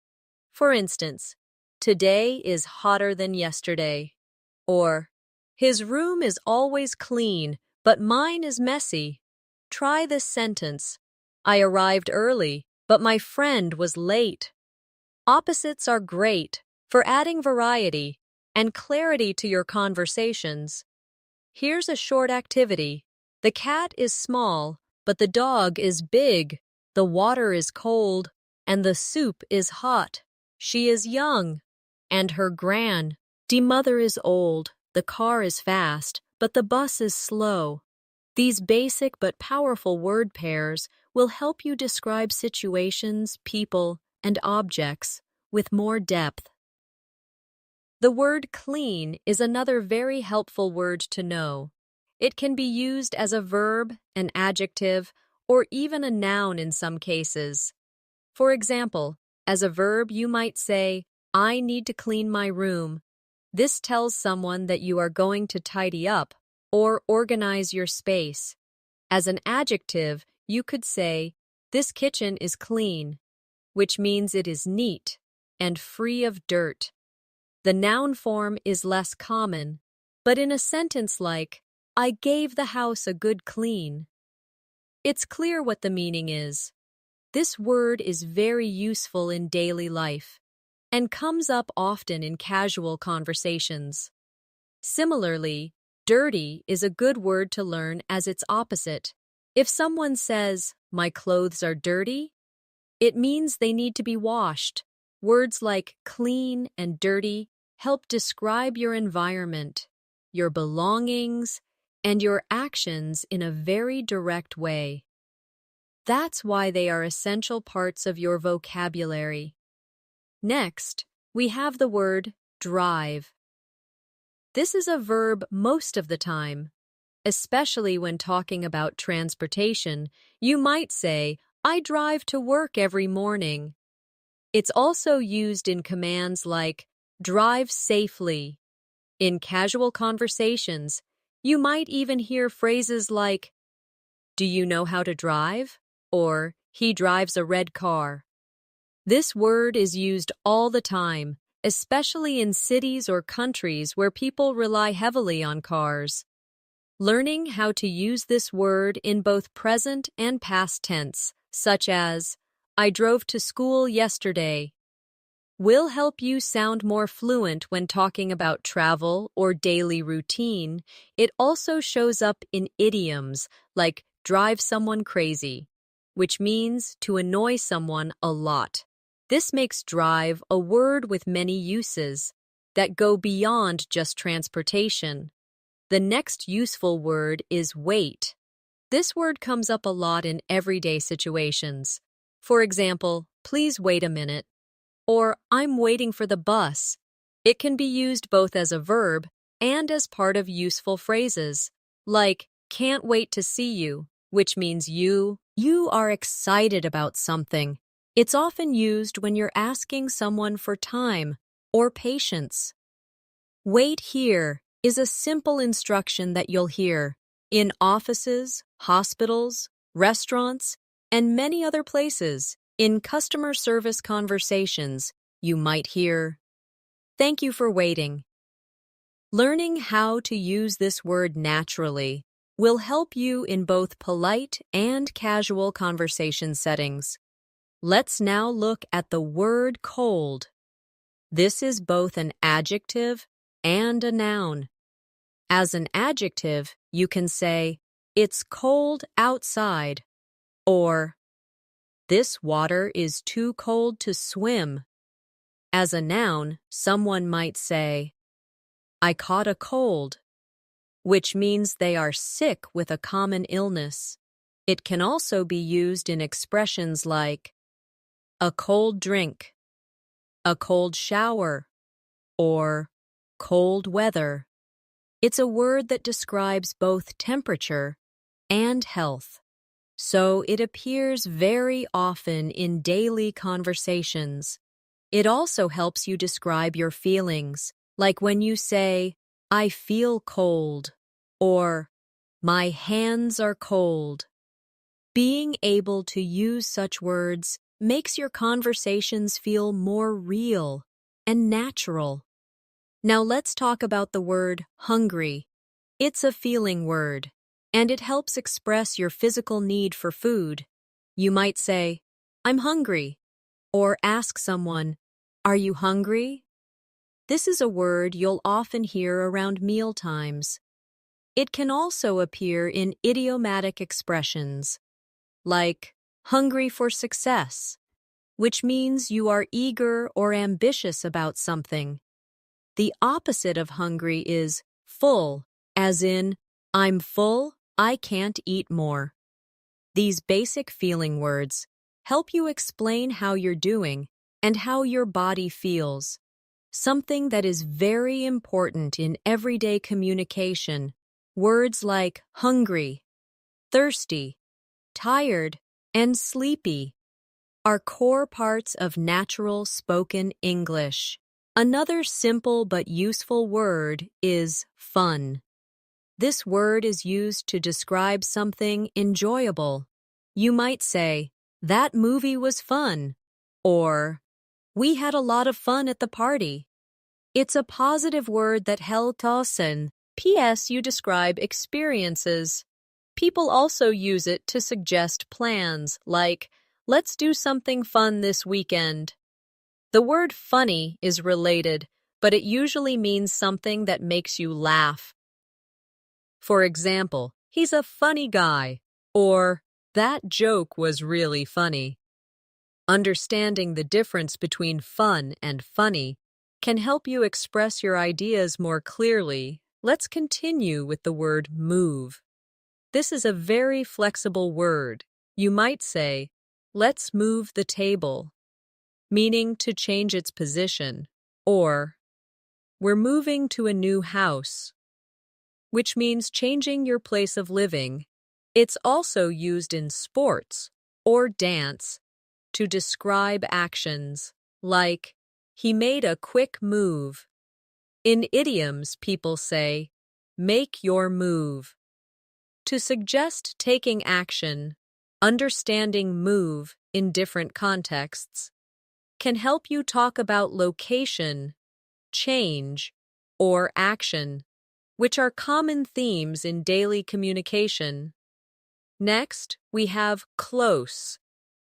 For instance, today is hotter than yesterday. Or, his room is always clean, but mine is messy. Try this sentence. I arrived early, but my friend was late. Opposites are great for adding variety and clarity to your conversations. Here's a short activity. The cat is small, but the dog is big. The water is cold, and the soup is hot. She is young, and her grandmother is old. The car is fast, but the bus is slow. These basic but powerful word pairs will help you describe situations, people, and objects with more depth. The word clean is another very helpful word to know. It can be used as a verb, an adjective, or even a noun in some cases. For example, as a verb you might say, I need to clean my room. This tells someone that you are going to tidy up or organize your space. As an adjective, you could say, this kitchen is clean, which means it is neat and free of dirt. The noun form is less common, but in a sentence like, I gave the house a good clean, it's clear what the meaning is. This word is very useful in daily life and comes up often in casual conversations. Similarly, dirty is a good word to learn as its opposite. If someone says, my clothes are dirty, it means they need to be washed. Words like clean and dirty help describe your environment, your belongings, and your actions in a very direct way. That's why they are essential parts of your vocabulary. Next, we have the word drive. This is a verb most of the time. Especially when talking about transportation, you might say, I drive to work every morning. It's also used in commands like, drive safely. In casual conversations, you might even hear phrases like, do you know how to drive? Or, he drives a red car. This word is used all the time, especially in cities or countries where people rely heavily on cars. Learning how to use this word in both present and past tense, such as, I drove to school yesterday, will help you sound more fluent when talking about travel or daily routine. It also shows up in idioms like drive someone crazy, which means to annoy someone a lot. This makes drive a word with many uses that go beyond just transportation. The next useful word is wait. This word comes up a lot in everyday situations. For example, please wait a minute, or I'm waiting for the bus. It can be used both as a verb and as part of useful phrases, like can't wait to see you, which means you are excited about something. It's often used when you're asking someone for time or patience. Wait here is a simple instruction that you'll hear in offices, hospitals, restaurants, and many other places. In customer service conversations, you might hear, "Thank you for waiting." Learning how to use this word naturally will help you in both polite and casual conversation settings. Let's now look at the word cold. This is both an adjective and a noun. As an adjective, you can say, "It's cold outside," or "This water is too cold to swim." As a noun, someone might say, "I caught a cold," which means they are sick with a common illness. It can also be used in expressions like a cold drink, a cold shower, or cold weather. It's a word that describes both temperature and health. So it appears very often in daily conversations. It also helps you describe your feelings, like when you say, "I feel cold," or "My hands are cold." Being able to use such words makes your conversations feel more real and natural. Now let's talk about the word hungry. It's a feeling word, and it helps express your physical need for food. You might say, "I'm hungry," or ask someone, "Are you hungry?" This is a word you'll often hear around meal times. It can also appear in idiomatic expressions, like hungry for success, which means you are eager or ambitious about something. The opposite of hungry is full, as in, "I'm full, I can't eat more." These basic feeling words help you explain how you're doing and how your body feels, something that is very important in everyday communication. Words like hungry, thirsty, tired, and sleepy are core parts of natural spoken English. Another simple but useful word is fun. This word is used to describe something enjoyable. You might say, "That movie was fun," or "We had a lot of fun at the party." It's a positive word that helps us and P.S. you describe experiences. People also use it to suggest plans, like, "Let's do something fun this weekend." The word funny is related, but it usually means something that makes you laugh. For example, "He's a funny guy," or "That joke was really funny." Understanding the difference between fun and funny can help you express your ideas more clearly. Let's continue with the word move. This is a very flexible word. You might say, "Let's move the table," meaning to change its position, or "We're moving to a new house," which means changing your place of living. It's also used in sports or dance to describe actions, like, "He made a quick move." In idioms, people say, "Make your move." To suggest taking action, understanding move in different contexts can help you talk about location, change, or action, which are common themes in daily communication. Next, we have close,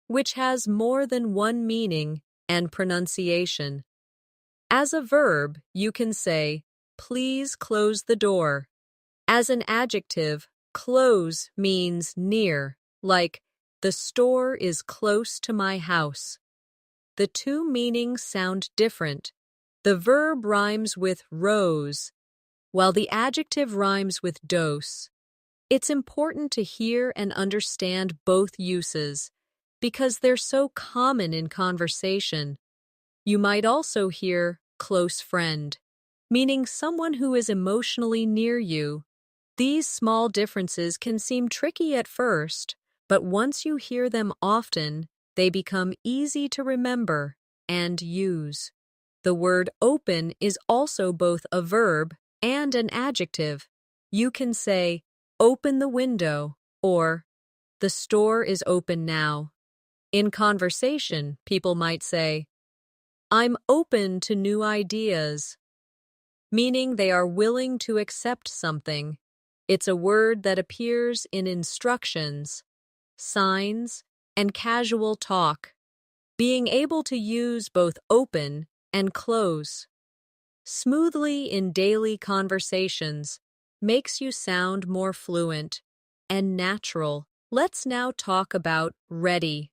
which has more than one meaning and pronunciation. As a verb, you can say, "Please close the door." As an adjective, close means near, like, "The store is close to my house." The two meanings sound different. The verb rhymes with rose, while the adjective rhymes with dose. It's important to hear and understand both uses because they're so common in conversation. You might also hear close friend, meaning someone who is emotionally near you. These small differences can seem tricky at first, but once you hear them often, they become easy to remember and use. The word open is also both a verb and an adjective. You can say, "Open the window," or "The store is open now." In conversation, people might say, "I'm open to new ideas," meaning they are willing to accept something. It's a word that appears in instructions, signs, and casual talk. Being able to use both open and close smoothly in daily conversations makes you sound more fluent and natural. Let's now talk about ready.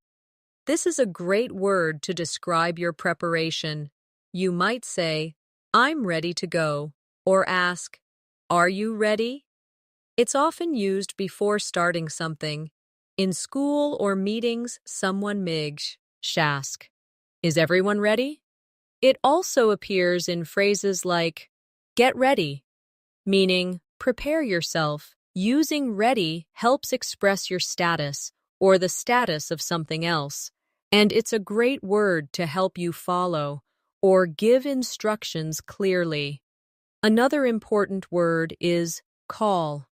This is a great word to describe your preparation. You might say, "I'm ready to go," or ask, "Are you ready?" It's often used before starting something. In school or meetings, someone may ask, "Is everyone ready?" It also appears in phrases like, "Get ready," meaning prepare yourself. Using ready helps express your status or the status of something else, and it's a great word to help you follow or give instructions clearly. Another important word is call.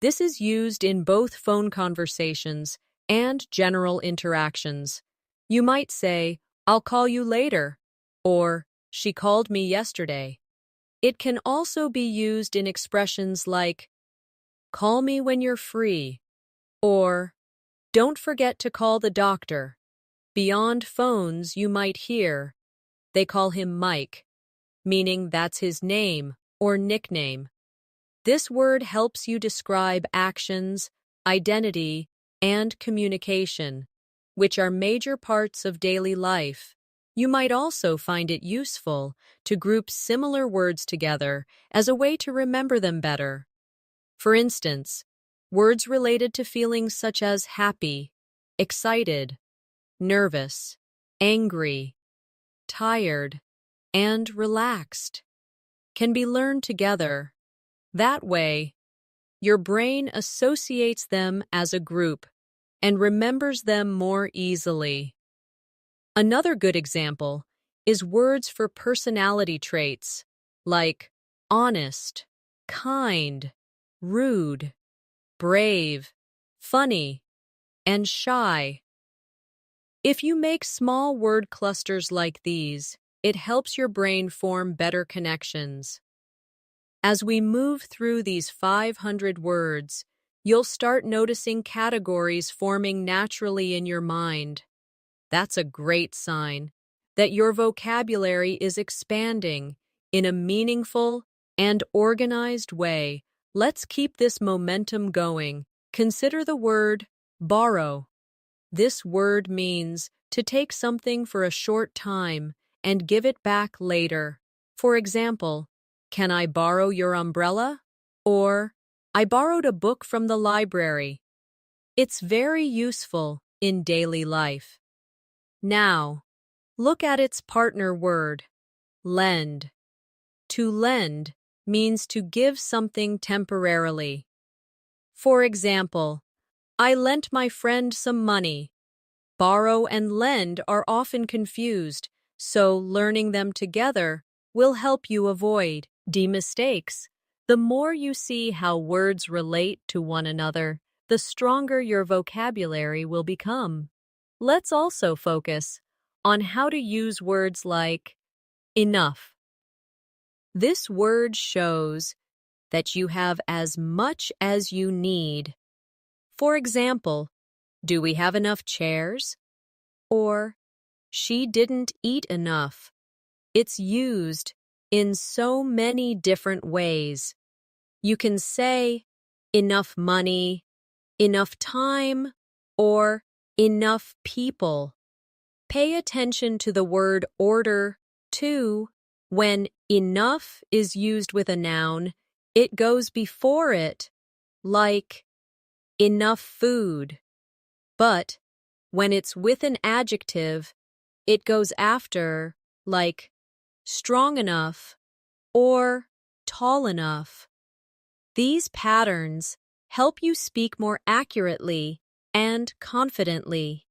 This is used in both phone conversations and general interactions. You might say, "I'll call you later," or "She called me yesterday." It can also be used in expressions like, "Call me when you're free," or "Don't forget to call the doctor." Beyond phones, you might hear, "They call him Mike," meaning that's his name or nickname. This word helps you describe actions, identity, and communication, which are major parts of daily life. You might also find it useful to group similar words together as a way to remember them better. For instance, words related to feelings such as happy, excited, nervous, angry, tired, and relaxed can be learned together. That way, your brain associates them as a group and remembers them more easily. Another good example is words for personality traits like honest, kind, rude, brave, funny, and shy. If you make small word clusters like these, it helps your brain form better connections. As we move through these 500 words, you'll start noticing categories forming naturally in your mind. That's a great sign that your vocabulary is expanding in a meaningful and organized way. Let's keep this momentum going. Consider the word borrow. This word means to take something for a short time and give it back later. For example, "Can I borrow your umbrella?" Or, "I borrowed a book from the library." It's very useful in daily life. Now, look at its partner word, lend. To lend means to give something temporarily. For example, "I lent my friend some money." Borrow and lend are often confused, so learning them together will help you avoid mistakes. The more you see how words relate to one another, the stronger your vocabulary will become. Let's also focus on how to use words like enough. This word shows that you have as much as you need. For example, do we have enough chairs? Or, she didn't eat enough. It's used in so many different ways. You can say enough money, enough time, or enough people. Pay attention to the word order, too. When enough is used with a noun, it goes before it, like enough food. But when it's with an adjective, it goes after, like strong enough or tall enough. These patterns help you speak more accurately and confidently.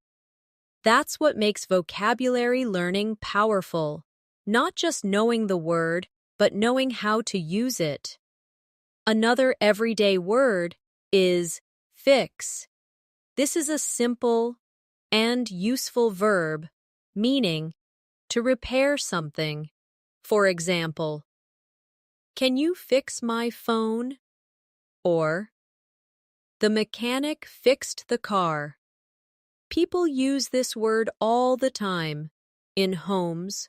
That's what makes vocabulary learning powerful, not just knowing the word, but knowing how to use it. Another everyday word is fix. This is a simple and useful verb, meaning to repair something. For example, can you fix my phone? Or, the mechanic fixed the car. People use this word all the time, in homes,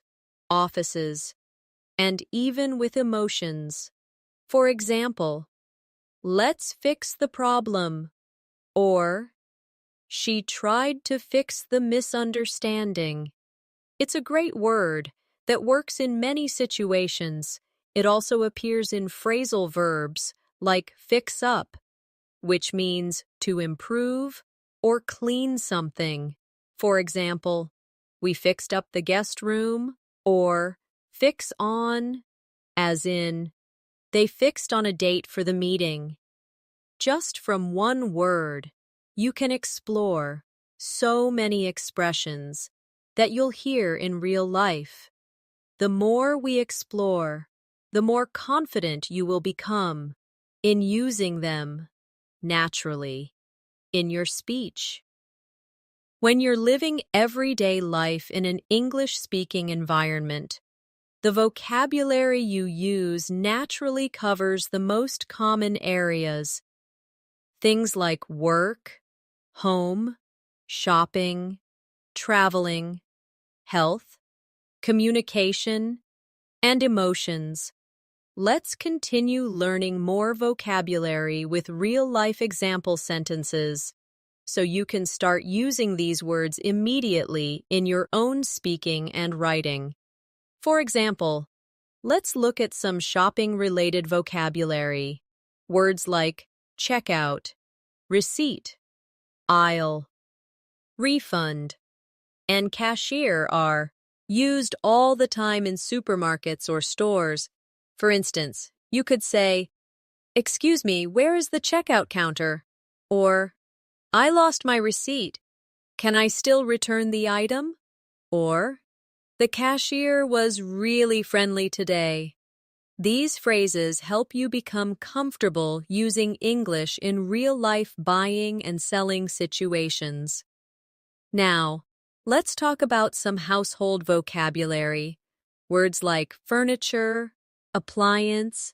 offices, and even with emotions. For example, let's fix the problem. Or, she tried to fix the misunderstanding. It's a great word that works in many situations. It also appears in phrasal verbs like fix up, which means to improve or clean something. For example, we fixed up the guest room, or fix on, as in, they fixed on a date for the meeting. Just from one word, you can explore so many expressions that you'll hear in real life. The more we explore, the more confident you will become in using them naturally in your speech. When you're living everyday life in an English-speaking environment, the vocabulary you use naturally covers the most common areas. Things like work, home, shopping, traveling, health, communication, and emotions. Let's continue learning more vocabulary with real-life example sentences so you can start using these words immediately in your own speaking and writing. For example, let's look at some shopping-related vocabulary. Words like checkout, receipt, aisle, refund, and cashier are used all the time in supermarkets or stores. For instance, you could say, "Excuse me, where is the checkout counter?" Or, "I lost my receipt. Can I still return the item?" Or, "The cashier was really friendly today." These phrases help you become comfortable using English in real-life buying and selling situations. Now, let's talk about some household vocabulary. Words like furniture, appliance,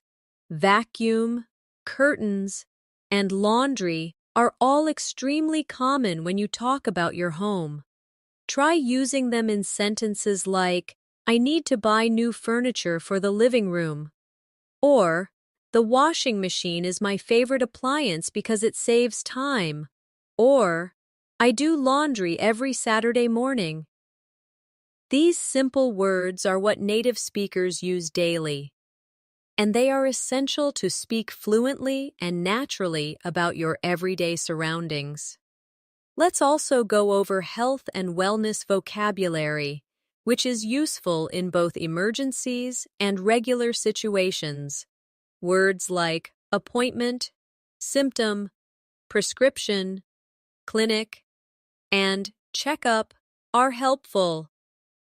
vacuum, curtains, and laundry are all extremely common when you talk about your home. Try using them in sentences like, "I need to buy new furniture for the living room." Or, "The washing machine is my favorite appliance because it saves time." Or, "I do laundry every Saturday morning." These simple words are what native speakers use daily, and they are essential to speak fluently and naturally about your everyday surroundings. Let's also go over health and wellness vocabulary, which is useful in both emergencies and regular situations. Words like appointment, symptom, prescription, clinic, and checkup are helpful.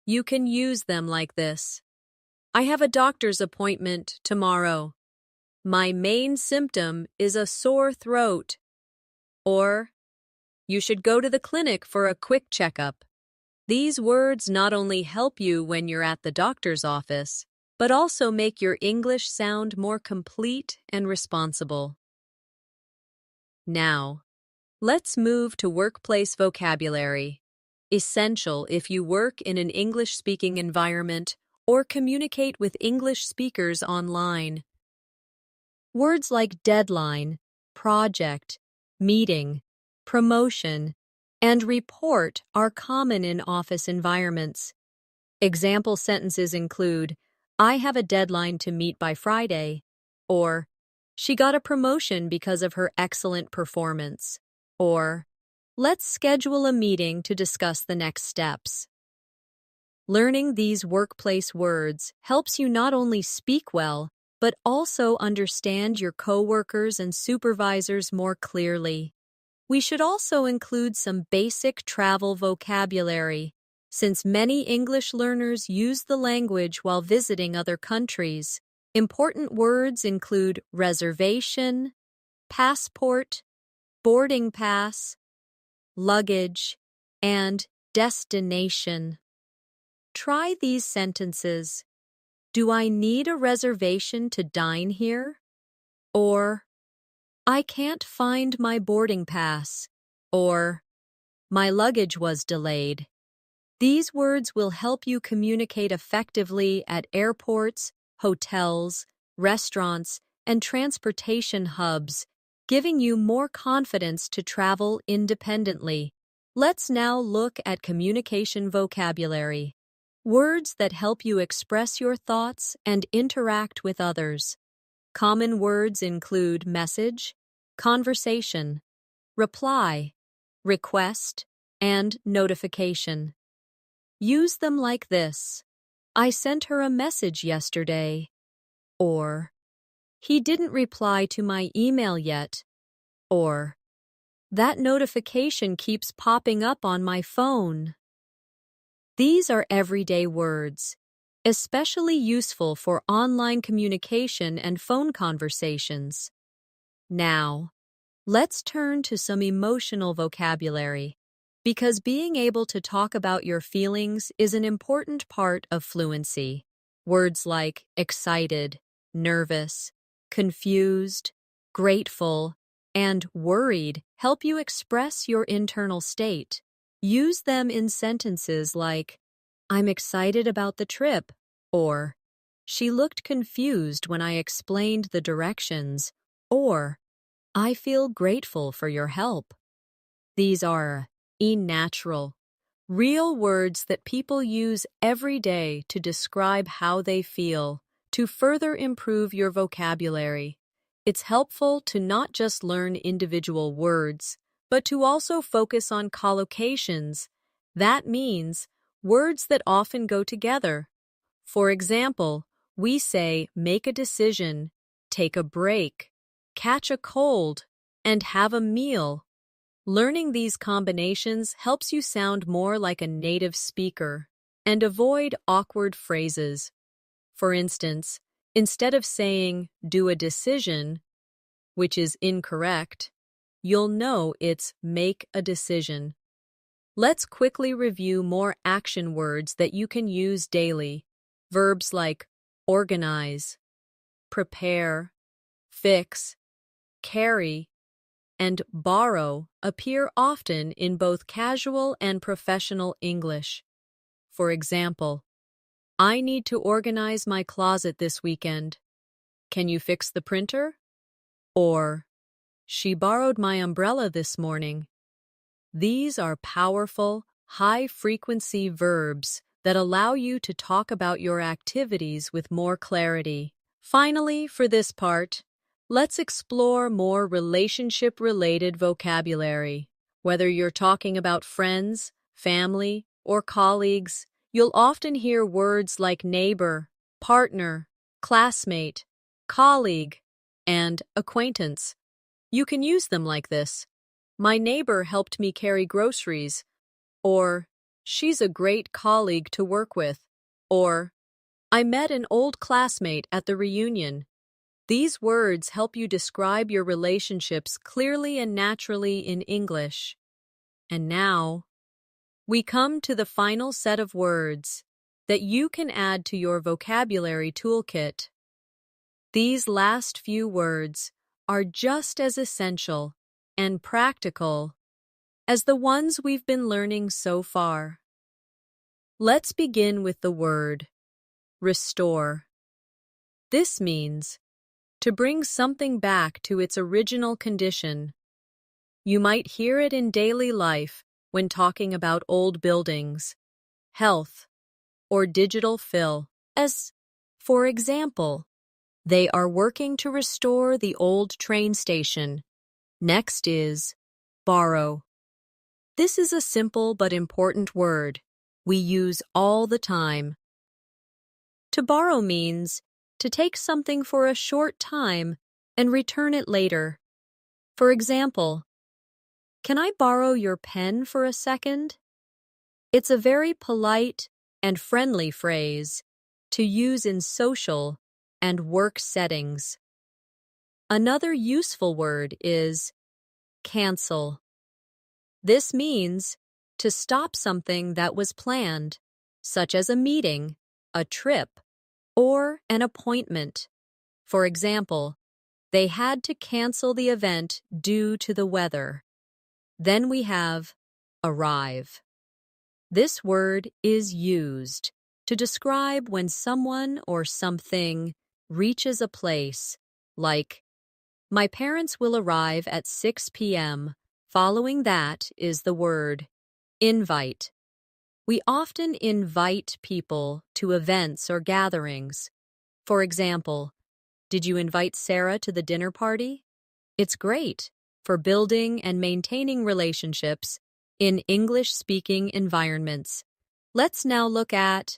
You can use them like this. "I have a doctor's appointment tomorrow. My main symptom is a sore throat." Or, "You should go to the clinic for a quick checkup." These words not only help you when you're at the doctor's office, but also make your English sound more complete and responsible. Now, let's move to workplace vocabulary. Essential if you work in an English-speaking environment or communicate with English speakers online. Words like deadline, project, meeting, promotion, and report are common in office environments. Example sentences include, I have a deadline to meet by Friday, or she got a promotion because of her excellent performance, or let's schedule a meeting to discuss the next steps. Learning these workplace words helps you not only speak well, but also understand your coworkers and supervisors more clearly. We should also include some basic travel vocabulary, since many English learners use the language while visiting other countries. Important words include reservation, passport, boarding pass, luggage, and destination. Try these sentences. Do I need a reservation to dine here? Or, I can't find my boarding pass. Or, my luggage was delayed. These words will help you communicate effectively at airports, hotels, restaurants, and transportation hubs, giving you more confidence to travel independently. Let's now look at communication vocabulary. Words that help you express your thoughts and interact with others. Common words include message, conversation, reply, request, and notification. Use them like this. I sent her a message yesterday. Or, he didn't reply to my email yet. Or, that notification keeps popping up on my phone. These are everyday words, especially useful for online communication and phone conversations. Now, let's turn to some emotional vocabulary, because being able to talk about your feelings is an important part of fluency. Words like excited, nervous, confused, grateful, and worried help you express your internal state. Use them in sentences like, I'm excited about the trip, or she looked confused when I explained the directions, or I feel grateful for your help. These are natural, real words that people use every day to describe how they feel. To further improve your vocabulary, it's helpful to not just learn individual words, but to also focus on collocations. That means words that often go together. For example, we say make a decision, take a break, catch a cold, and have a meal. Learning these combinations helps you sound more like a native speaker and avoid awkward phrases. For instance, instead of saying do a decision, which is incorrect, you'll know it's make a decision. Let's quickly review more action words that you can use daily. Verbs like organize, prepare, fix, carry, and borrow appear often in both casual and professional English. For example, I need to organize my closet this weekend. Can you fix the printer? Or, she borrowed my umbrella this morning. These are powerful, high-frequency verbs that allow you to talk about your activities with more clarity. Finally, for this part, let's explore more relationship-related vocabulary. Whether you're talking about friends, family, or colleagues, you'll often hear words like neighbor, partner, classmate, colleague, and acquaintance. You can use them like this. My neighbor helped me carry groceries. Or, she's a great colleague to work with. Or, I met an old classmate at the reunion. These words help you describe your relationships clearly and naturally in English. And now, we come to the final set of words that you can add to your vocabulary toolkit. These last few words are just as essential and practical as the ones we've been learning so far. Let's begin with the word restore. This means to bring something back to its original condition. You might hear it in daily life when talking about old buildings, health, or digital fill, as, for example, they are working to restore the old train station. Next is borrow. This is a simple but important word we use all the time. To borrow means to take something for a short time and return it later. For example, can I borrow your pen for a second? It's a very polite and friendly phrase to use in social and work settings. Another useful word is cancel. This means to stop something that was planned, such as a meeting, a trip, or an appointment. For example, they had to cancel the event due to the weather. Then we have arrive. This word is used to describe when someone or something reaches a place, like, my parents will arrive at 6 p.m. Following that is the word invite. We often invite people to events or gatherings. For example, did you invite Sarah to the dinner party? It's great for building and maintaining relationships in English-speaking environments. Let's now look at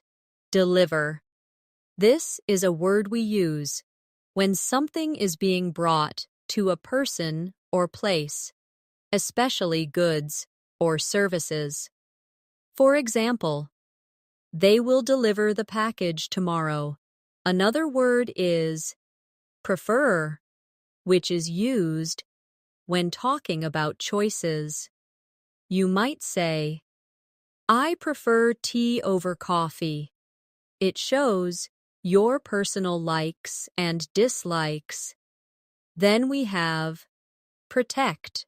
deliver. This is a word we use when something is being brought to a person or place, especially goods or services. For example, they will deliver the package tomorrow. Another word is prefer, which is used when talking about choices. You might say, I prefer tea over coffee. It shows your personal likes and dislikes. Then we have protect,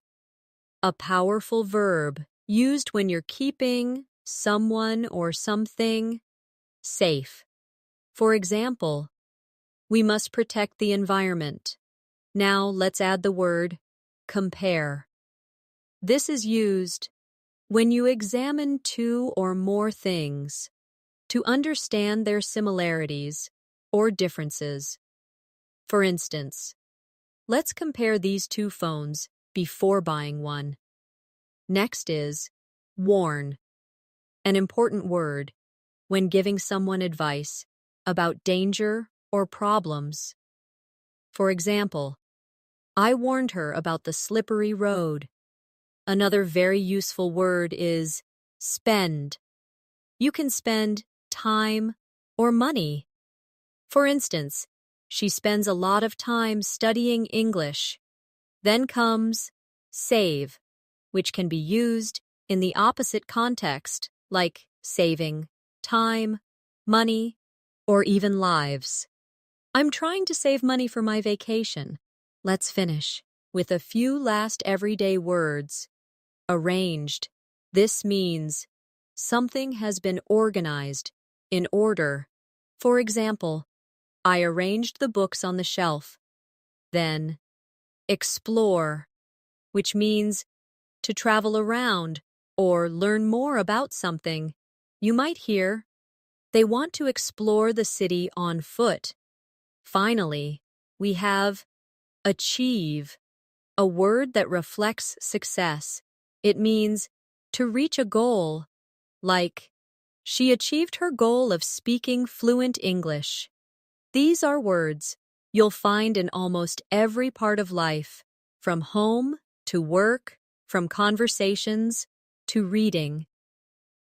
a powerful verb used when you're keeping someone or something safe. For example, we must protect the environment. Now let's add the word compare. This is used when you examine two or more things to understand their similarities or differences. For instance, let's compare these two phones before buying one. Next is warn, an important word when giving someone advice about danger or problems. For example, I warned her about the slippery road. Another very useful word is spend. You can spend time or money. For instance, she spends a lot of time studying English. Then comes save, which can be used in the opposite context, like saving time, money, or even lives. I'm trying to save money for my vacation. Let's finish with a few last everyday words. Arranged. This means something has been organized in order. For example, I arranged the books on the shelf. Then, explore, which means to travel around or learn more about something. You might hear, they want to explore the city on foot. Finally, we have achieve, a word that reflects success. It means to reach a goal, like, she achieved her goal of speaking fluent English. These are words you'll find in almost every part of life, from home to work, from conversations to reading.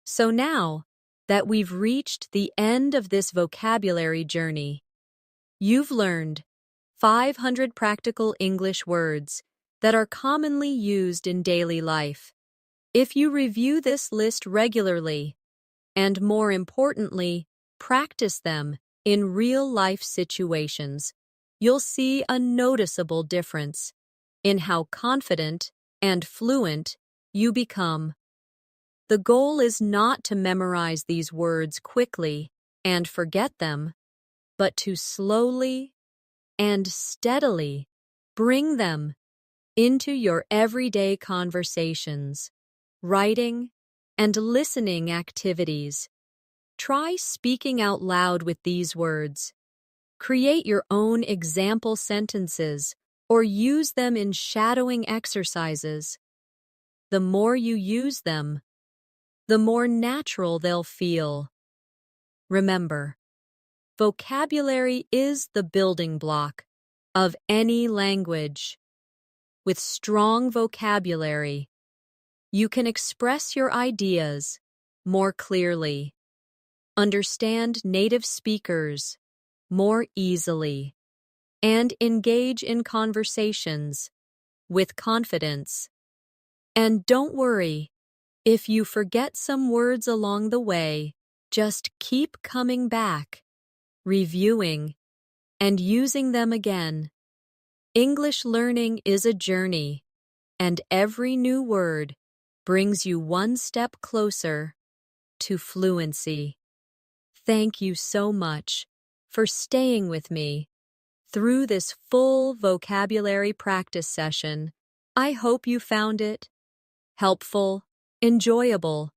So now that we've reached the end of this vocabulary journey, you've learned 500 practical English words that are commonly used in daily life. If you review this list regularly, and more importantly, practice them in real-life situations, you'll see a noticeable difference in how confident and fluent you become. The goal is not to memorize these words quickly and forget them, but to slowly and steadily bring them into your everyday conversations, writing, and listening activities. Try speaking out loud with these words. Create your own example sentences or use them in shadowing exercises. The more you use them, the more natural they'll feel. Remember, vocabulary is the building block of any language. With strong vocabulary, you can express your ideas more clearly, understand native speakers more easily, and engage in conversations with confidence. And don't worry, if you forget some words along the way, just keep coming back, reviewing, and using them again. English learning is a journey, and every new word brings you one step closer to fluency. Thank you so much for staying with me through this full vocabulary practice session. I hope you found it helpful, enjoyable,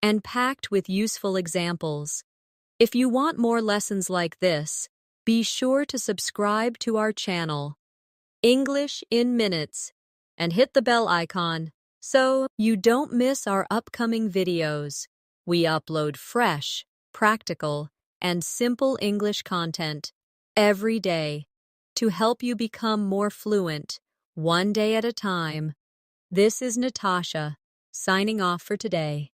and packed with useful examples. If you want more lessons like this, be sure to subscribe to our channel, English in Minutes, and hit the bell icon so you don't miss our upcoming videos. We upload fresh, practical, and simple English content every day to help you become more fluent, one day at a time. This is Natasha, signing off for today.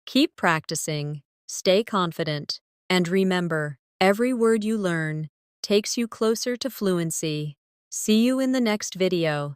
Keep practicing, stay confident, and remember, every word you learn takes you closer to fluency. See you in the next video.